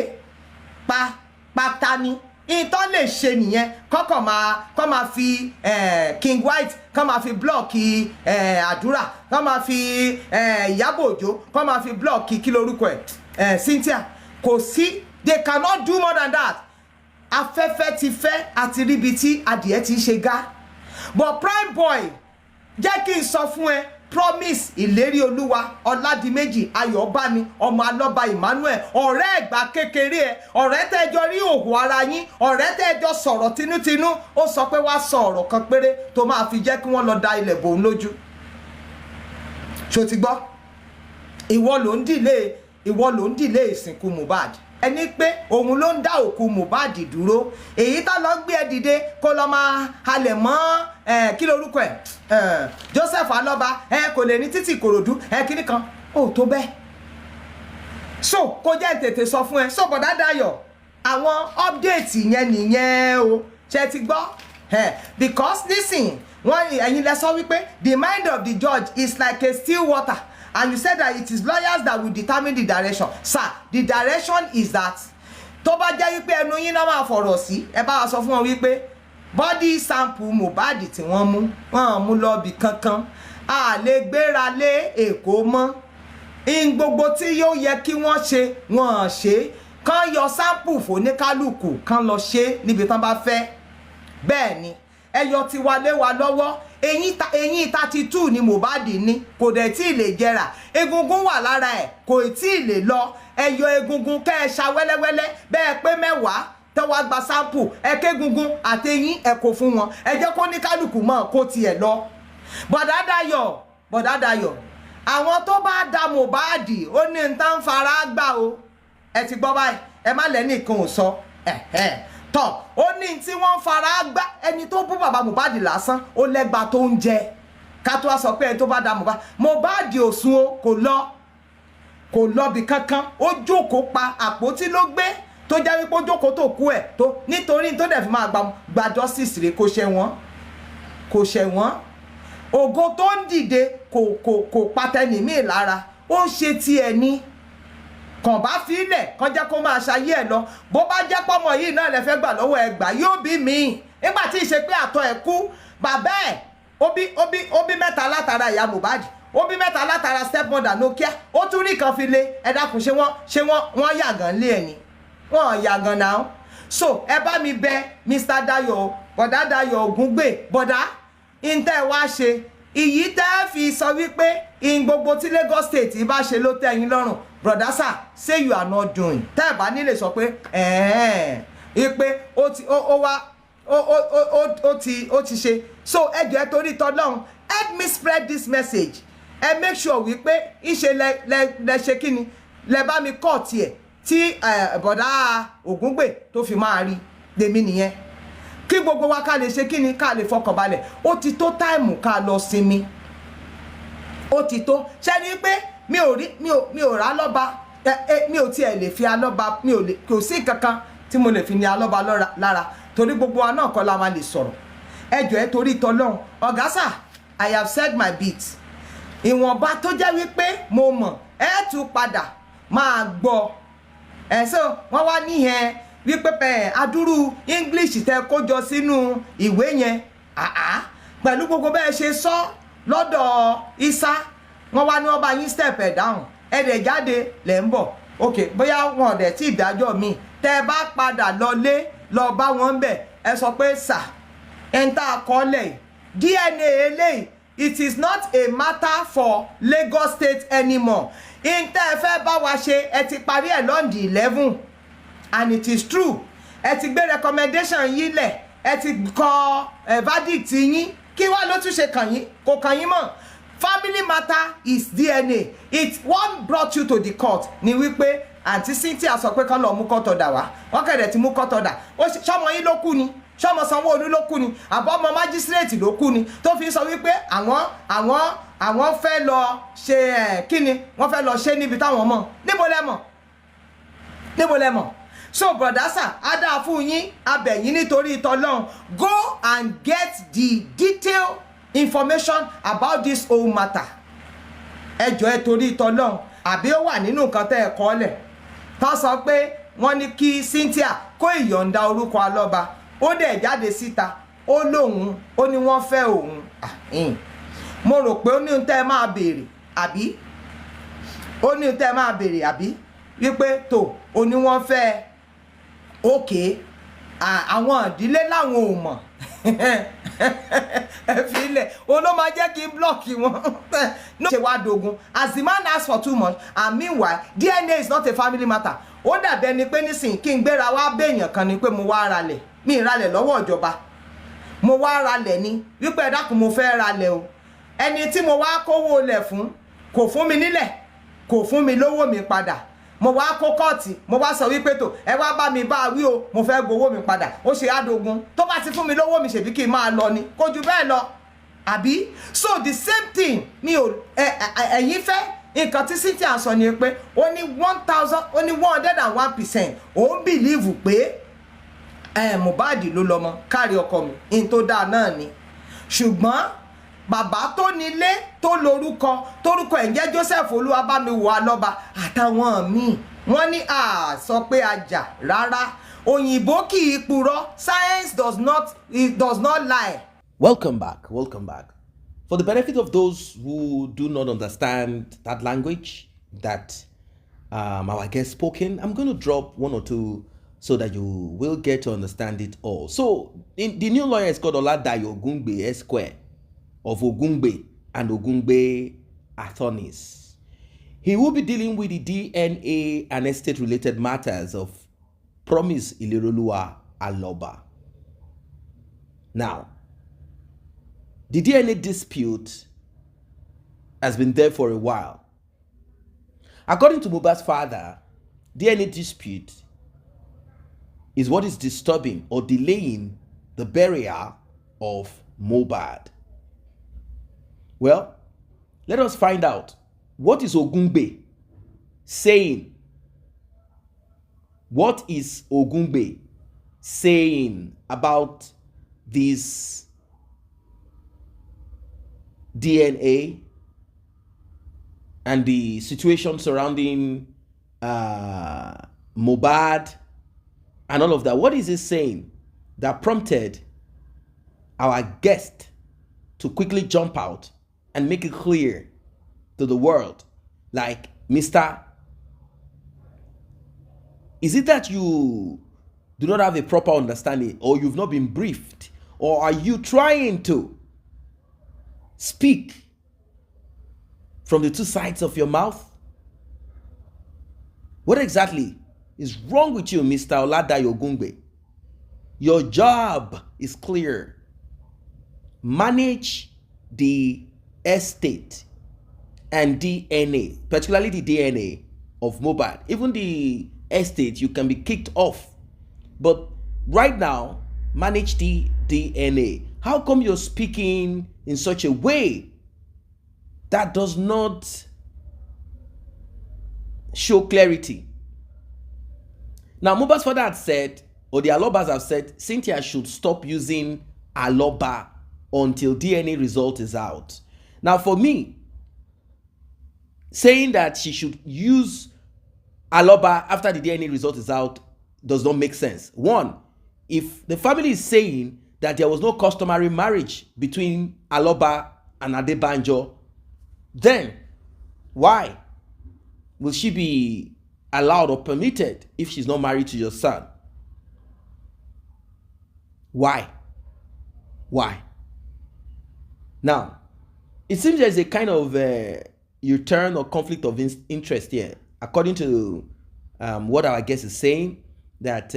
pátá ni ìtọ́ lè ṣe nìyẹn kọ́ máa fi King White kọ́ máa fi blọ́ọ̀kì àdúrà kọ́ máa fi Iyabo Òjó kọ́ máa fi blọ́ọ̀kì kí lórúkọ ẹ̀ Cynthia kò sí they cannot do more than that afẹ́fẹ́ ti fẹ́ àti ríbi tí adìẹ ti ṣe gá but prime boy jẹ́ kí n sọ fún ẹ promise ìlérí olúwa ọládìméjì ayọ̀bámi ọmọ alọ́ba emmanuel ọ̀rẹ́ ẹ̀gbá kékeré ẹ ọ̀rẹ́ tẹ́jọ rí òhù ara yín ọ̀rẹ́ tẹ́jọ sọ̀rọ̀ tinútinú ó sọ pé wá sọ ọ̀rọ̀ kan péré tó máa fi jẹ́ kí wọ́n lọ da ilẹ̀ bò ń lójú ṣó ti gbọ́ ìwọ ló ń dìlé ìsìnkú Mohbad ẹni pé òun ló ń dá òkú Mohbad dúró èyí tá lọ gbé ẹ dìde kó lọ máa halẹ̀ mọ́ kí lorúkọ ẹ̀ Joseph Alọ́ba kò lè ní títì Ìkòròdú kíní kan ó tó bẹ́ẹ̀ so kó jẹ́ tètè sọ fún ẹ so bọ̀dá Dayọ̀ àwọn update yẹn nìyẹn o ṣe ti gbọ́ because listen wọ́n ẹ̀yin lẹ sọ wípé the mind of the judge is like a still water and you said that it is lawyers that will determine the direction sir the direction is that tó bá jẹ́ wípé ẹnu yín náà máa fọ̀rọ̀ sí ẹ bá wa sọ fún wọn wípé body sample Mohbad tí wọ́n mú lọ bì kankan a lè gbéra lé Èkó mọ́ in gbogbo tí yóò yẹ kí wọ́n ṣe wọ́n ṣe kán yọ sample fóníkálùkù kán lọ ṣe níbi tán bá fẹ́ bẹ́ẹ̀ ni ẹyọ ti wà lé wa lọ́wọ́ eyín 32 ni Mohbad ní kò dẹ̀ tí ì lè jẹrà egungun wà lára ẹ̀ kò tí ì lè lọ ẹyọ egungun kẹ́ ẹ ṣa wẹ́lẹ́wẹ́lẹ́ bẹ́ẹ̀ pé mẹ́wàá tẹ́wọ́ gba sample ẹ̀kẹ́ egungun àti eyín ẹ̀ kò fún wọn ẹ jẹ́ kó ní kálukú mọ́ kó tiẹ̀ lọ. bọ̀dá Dayọ̀ àwọn tó bá da Mohbad ó ní n tán fara gbà o ẹ ti gbọ́ báyìí ẹ má lẹ́nìkan ò sọ tọ́ ó ní tí wọ́n fara gbá ẹni tó bú bàbá Mohbad lásán ó lẹ́gba tó ń jẹ ká tó wá sọ pé ẹni tó bá da Mohbad ò sùn o kò lọ bí kankan ó jókòó pa àpótí ló gbé tó jẹ́ wípé ó jókòó tó kú ẹ̀ tó nítorí tó dẹ̀ fi máa gba justice rẹ̀ kò ṣẹ̀wọ̀n ògo tó ń dìde kò patẹ́nì míì lára ó ń ṣe tiẹ̀ ní kàn bá fílẹ̀ kàn jẹ́ kó máa ṣayé ẹ̀ lọ bó bá jẹ́ pọ́mọ yìí náà lẹ fẹ́ gbà lọ́wọ́ ẹ gbà yóò bí mi nígbà tí ìṣe pé àtọ̀ ẹ̀ kú bàbá ẹ̀ ó bí mẹ́ta látara ìyá Mohbad ó bí mẹ́ta látara stepmother Nokia ó tún rí kan fi lé ẹ dákun ṣé wọ́n yàgàn lé ẹ̀ ni wọ́n yàgàn náà so ẹ bá mi bẹ̀ Mr. Dayọ̀ bọ̀dá Dayọ̀ Ògúngbè bọ̀dá ìntẹ́ wá ṣe ìyí tẹ́ fi sọ wípé in gbogbo tí Lagos State bá ṣe ló tẹ́ yín lọ́rùn brother sir say you are not doing tẹ́ ẹ̀ bá nílé sọ pé pé ó ti ṣe so ẹ jẹ́ torí tọ́lọ́run help me spread this message. Make sure wípé ìṣe lẹ ṣe kíni lẹ bá mi kọ́ tiẹ̀ tí bọ̀dá Ògúngbè tó fi máa rí lèmi nìyẹn. Kí gbogbo wa ká lè ṣe kíni ká lè fọkànbalẹ̀. Ó ti tó táìmù ká lọ sinmi. Ó ti tó. Ṣé ni pé mi ò rà lọ́ba mi ò tiẹ̀ lè fi alọ́ba kò sí kankan tí mo lè fi ní alọ́ba lára torí gbogbo wa náà kọ́ la máa lè sọ̀rọ̀. Ẹ jọ̀ọ́ torí tọlọ́run ọ̀gá sà I have said my bit. Ìwọ̀nba tó jẹ́ wípé mo mọ̀ tún padà máa gbọ́. So wọ́n wá níyẹn wípé adúrú English tẹ kó jọ sínú ìwé yẹn pẹ̀lú gbogbo bẹ́ẹ̀ ṣe sọ lọ́dọ̀ Isa wọ́n wá ní wọ́n bá yín step ẹ̀ down ẹ̀dẹ̀ jáde lẹ̀ ń bọ̀ ok bóyá wọn ọ̀dẹ̀ tí ìdájọ́ mi tẹ́ bá padà lọlé lọ bá wọn bẹ̀ ẹ sọ pé sà ẹ̀ńtà àkọọ́lẹ̀ DNA eléyìí it is not a matter for Lagos State anymore ìntẹ́ ẹ fẹ́ bá wa ṣe ẹ ti parí ẹ̀ lọ́ndì 11 and it is true ẹ ti gbé recommendation yín lẹ̀ ẹ ti kọ verdict yín kí wá ló tún ṣe kàn yín kò kàn yín mọ́. Family matter is DNA. What brought you to the court ni wípé àǹtí Cynthia sọ pé kán lọ mú court order wá wọ́n kẹ̀dẹ̀ ti mú court order ṣọmọ yín ló kú ni ṣọmọ Sanwó-Olú ló kú ni àbọ̀ ọmọ májísírèètì ló kú ni tó fi sọ wípé àwọn fẹ́ lọ ṣe kíni wọ́n fẹ́ lọ ṣe níbi táwọn mọ̀ níbo lẹ́mọ̀ so brother sir á dáa fún yín abẹ̀yìn nítorí ìtọ́lọ́run go and get the detail information about this whole matter. Ẹ jọ̀ọ́ torí ìtọ́lọ́run àbí ó wà nínú nǹkan tẹ́ ẹ kọ lẹ̀ tó sọ pé wọ́n ní kí Cynthia kó ìyọ̀ǹda orúkọ alọ́ba ó dẹ̀ jáde síta ó lóhun ó ní wọ́n fẹ́ òun mo rò pé ó ní ohun tẹ́ ẹ máa béèrè àbí ó ní ohun tẹ́ ẹ máa béèrè àbí wípé tó ó ní wọ́n fẹ́ òkè àwọn ìdílé láwọn ò mọ̀ ẹ fi ilẹ̀ o ló máa jẹ́ kí n blọ́ọ̀kì wọn no ṣe wá dogun as the man asked for too much and meanwhile DNA is not a family matter ó dàbí ẹni pé nísìnyí kí n gbéra wá béèyàn kan ni pé mo wá ralẹ̀ mi ì ralẹ̀ lọ́wọ́ ìjọba mo wá ralẹ̀ ni wípé ẹ dákun mo fẹ́ ralẹ̀ o ẹni tí mo wá kówó lẹ̀ fún kò fún mi nílẹ̀ kò fún mi lówó mi padà mo wá kó kọ́ọ̀tì mo wá sọ wípé tó ẹ wá bá mi bá a wí o mo fẹ́ gbowó mi padà ó ṣe àdógún tó bá ti fún mi lówó mi ṣèbí kí n máa lọ ni kò jù bẹ́ẹ̀ lọ àbí so the same thing mi ò ẹ̀yin fẹ́ nǹkan tí Cynthia sọ ni pé ó ní 101% òun bìlíìfù pé Mohbad ló lọ́mọ kárí ọkọ mi in tó dáa náà ni ṣùgbọ́n bàbá tó nílé tó lórúkọ tórúkọ ẹ̀ ń jẹ́ Joseph Olúwabámiwò Alọ́ba àtàwọn míì wọ́n ní sọ pé ajá rárá òyìnbó kì í purọ́ science does not lie. Welcome back. For the benefit of those who do not understand that language that our guest spoken, I'm going to drop one or two so that you will get to understand it all. So the new lawyer is called Oladayo Ogungbe Esquire of Ogungbe and Ogungbe attorneys. He will be dealing with the DNA and estate-related matters of Promise Iliroluwa Aloba. Now, the DNA dispute has been there for a while. According to Mohbad's father, DNA dispute is what is disturbing or delaying the burial of Mohbad. Well, let us find out, what is Ogungbe saying? What is Ogungbe saying about this DNA and the situation surrounding Mohbad and all of that? What is he saying that prompted our guest to quickly jump out and make it clear to the world, like, Mr. Is it that you do not have a proper understanding, or you've not been briefed, or are you trying to speak from the two sides of your mouth? What exactly is wrong with you, Mr. Oladayo Ogungbe? Your job is clear. Manage the estate and DNA, particularly the DNA of Mohbad, even the estate, you can be kicked off. But right now, manage the DNA. How come you're speaking in such a way that does not show clarity? Now, Mohbad's father had said, or the Alobas have said, Cynthia should stop using Aloba until DNA result is out. Now, for me, saying that she should use Aloba after the DNA result is out does not make sense. One, if the family is saying that there was no customary marriage between Aloba and Adebanjo, then why will she be allowed or permitted if she's not married to your son? Why? Now, it seems there's a kind of U-turn or conflict of interest here, according to what our guest is saying, that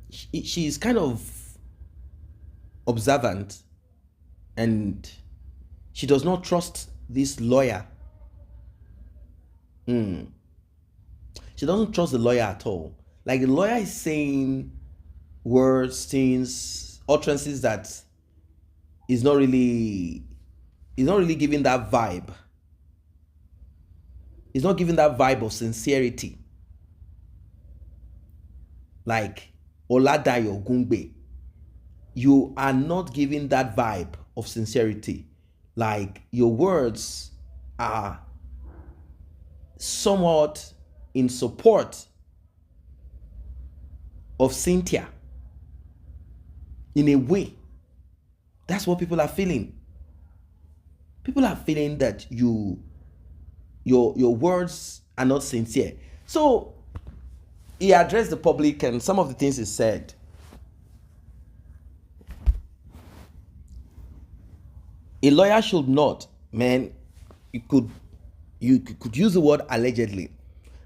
she's kind of observant and she does not trust this lawyer. She doesn't trust the lawyer at all. Like, the lawyer is saying words, things, utterances that is not really giving that vibe. It's not giving that vibe of sincerity. Like Oladayo Gungbe, you are not giving that vibe of sincerity. Like, your words are somewhat in support of Cynthia in a way. That's what people are feeling. People are feeling that your words are not sincere. So he addressed the public, and some of the things he said, a lawyer should not, man, you could use the word allegedly.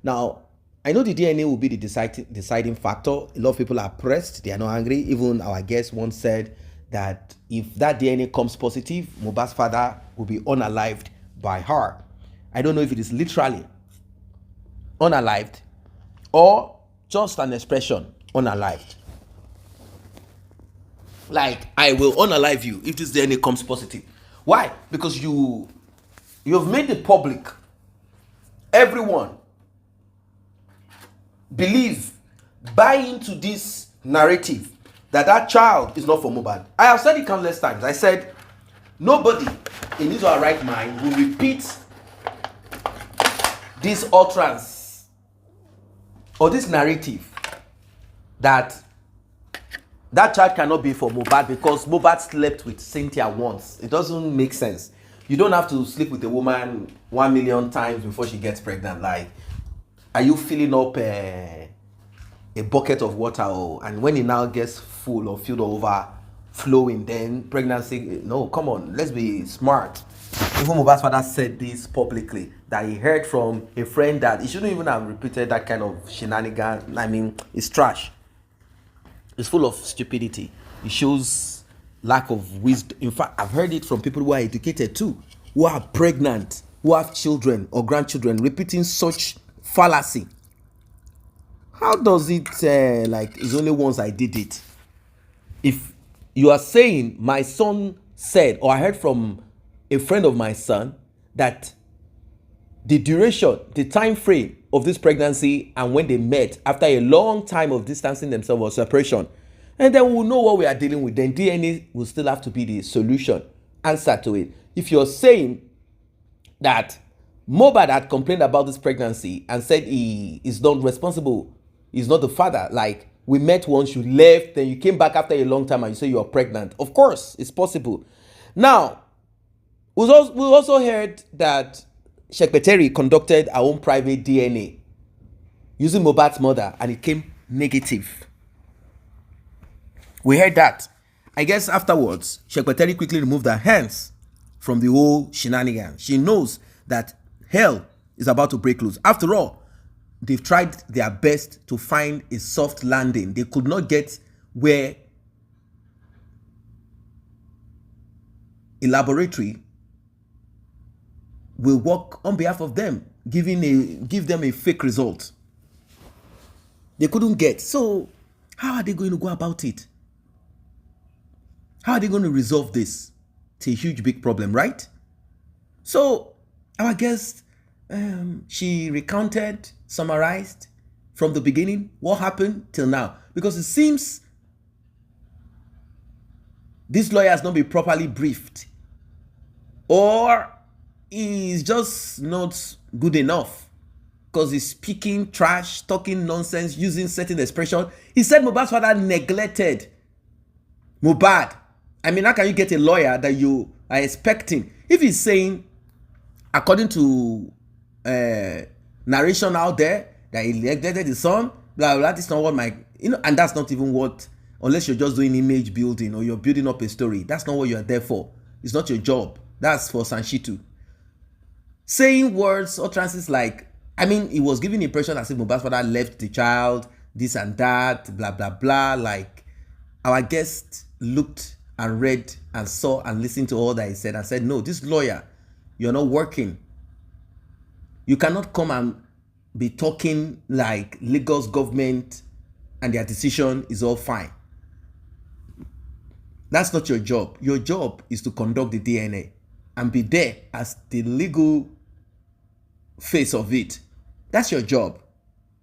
Now, I know the DNA will be the deciding factor. A lot of people are pressed, they are not angry. Even our guest once said that if that DNA comes positive, Mohbad's father will be unalived by her. I don't know if it is literally unalived or just an expression, unalived. Like, I will unalive you if this DNA comes positive. Why? Because you've made the public, everyone, buy into this narrative that child is not for Mohbad. I have said it countless times. I said nobody in his or her right mind will repeat this utterance or this narrative that child cannot be for Mohbad because Mohbad slept with Cynthia once. It doesn't make sense. You don't have to sleep with a woman 1 million times before she gets pregnant. Like, are you filling up a bucket of water, and when it now gets full or filled over, flowing, then pregnancy? No, come on, let's be smart. Even Mohbad's father said this publicly, that he heard from a friend that he shouldn't even have repeated that kind of shenanigans. I mean, it's trash. It's full of stupidity. It shows lack of wisdom. In fact, I've heard it from people who are educated too, who are pregnant, who have children or grandchildren, repeating such fallacy. How does it like it's only once I did it? If you are saying my son said, or I heard from a friend of my son, that the duration, the time frame of this pregnancy and when they met after a long time of distancing themselves or separation, and then we'll know what we are dealing with, then DNA will still have to be the solution, answer to it. If you're saying that Mohbad had complained about this pregnancy and said he is not responsible, he's not the father, like, we met once, you left, then you came back after a long time and you say you are pregnant. Of course, it's possible. Now, we also heard that Shekpeteri conducted her own private DNA using Mohbad's mother and it came negative. We heard that. I guess afterwards, Shekpeteri quickly removed her hands from the whole shenanigans. She knows that hell is about to break loose. After all, they've tried their best to find a soft landing. They could not get where a laboratory will work on behalf of them, give them a fake result they couldn't get. So how are they going to go about it? How are they going to resolve this? It's a huge, big problem, right? So our guest, she recounted, summarized from the beginning what happened till now, because it seems this lawyer has not been properly briefed, or he's just not good enough because he's speaking trash, talking nonsense, using certain expression. He said Mohbad's father neglected Mohbad. I mean, how can you get a lawyer that you are expecting? If he's saying, according to narration out there, that he neglected his son, blah, blah, that's not what and that's not even what, unless you're just doing image building or you're building up a story. That's not what you're there for. It's not your job. That's for Sanshitu. Saying words, utterances like, I mean, he was giving the impression as if Mohbad's father left the child, this and that, blah, blah, blah. Like, our guest looked and read and saw and listened to all that he said and said, no, this lawyer, you're not working. You cannot come and be talking like Lagos government and their decision is all fine. That's not your job. Your job is to conduct the DNA and be there as the legal face of it. That's your job.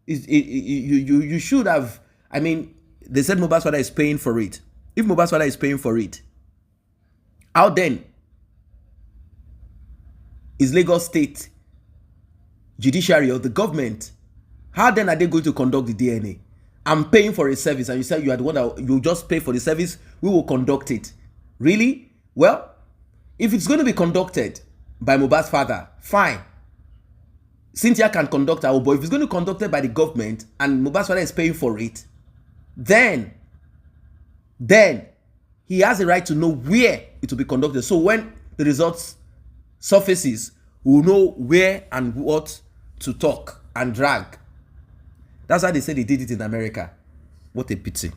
You should have, I mean, they said Mohbad's father is paying for it. If Mohbad's father is paying for it, how then is Lagos State judiciary or the government, how then are they going to conduct the DNA? I'm paying for a service and you say you are the one that you just pay for the service, we will conduct it. Really? Well, if it's going to be conducted by Mohbad's father, fine. Cynthia can conduct our boy. If it's going to be conducted by the government and Mohbad's father is paying for it, then he has a right to know where it will be conducted. So when the results surfaces, we'll know where and what to talk and drag. That's how they said they did it in America. What a pity.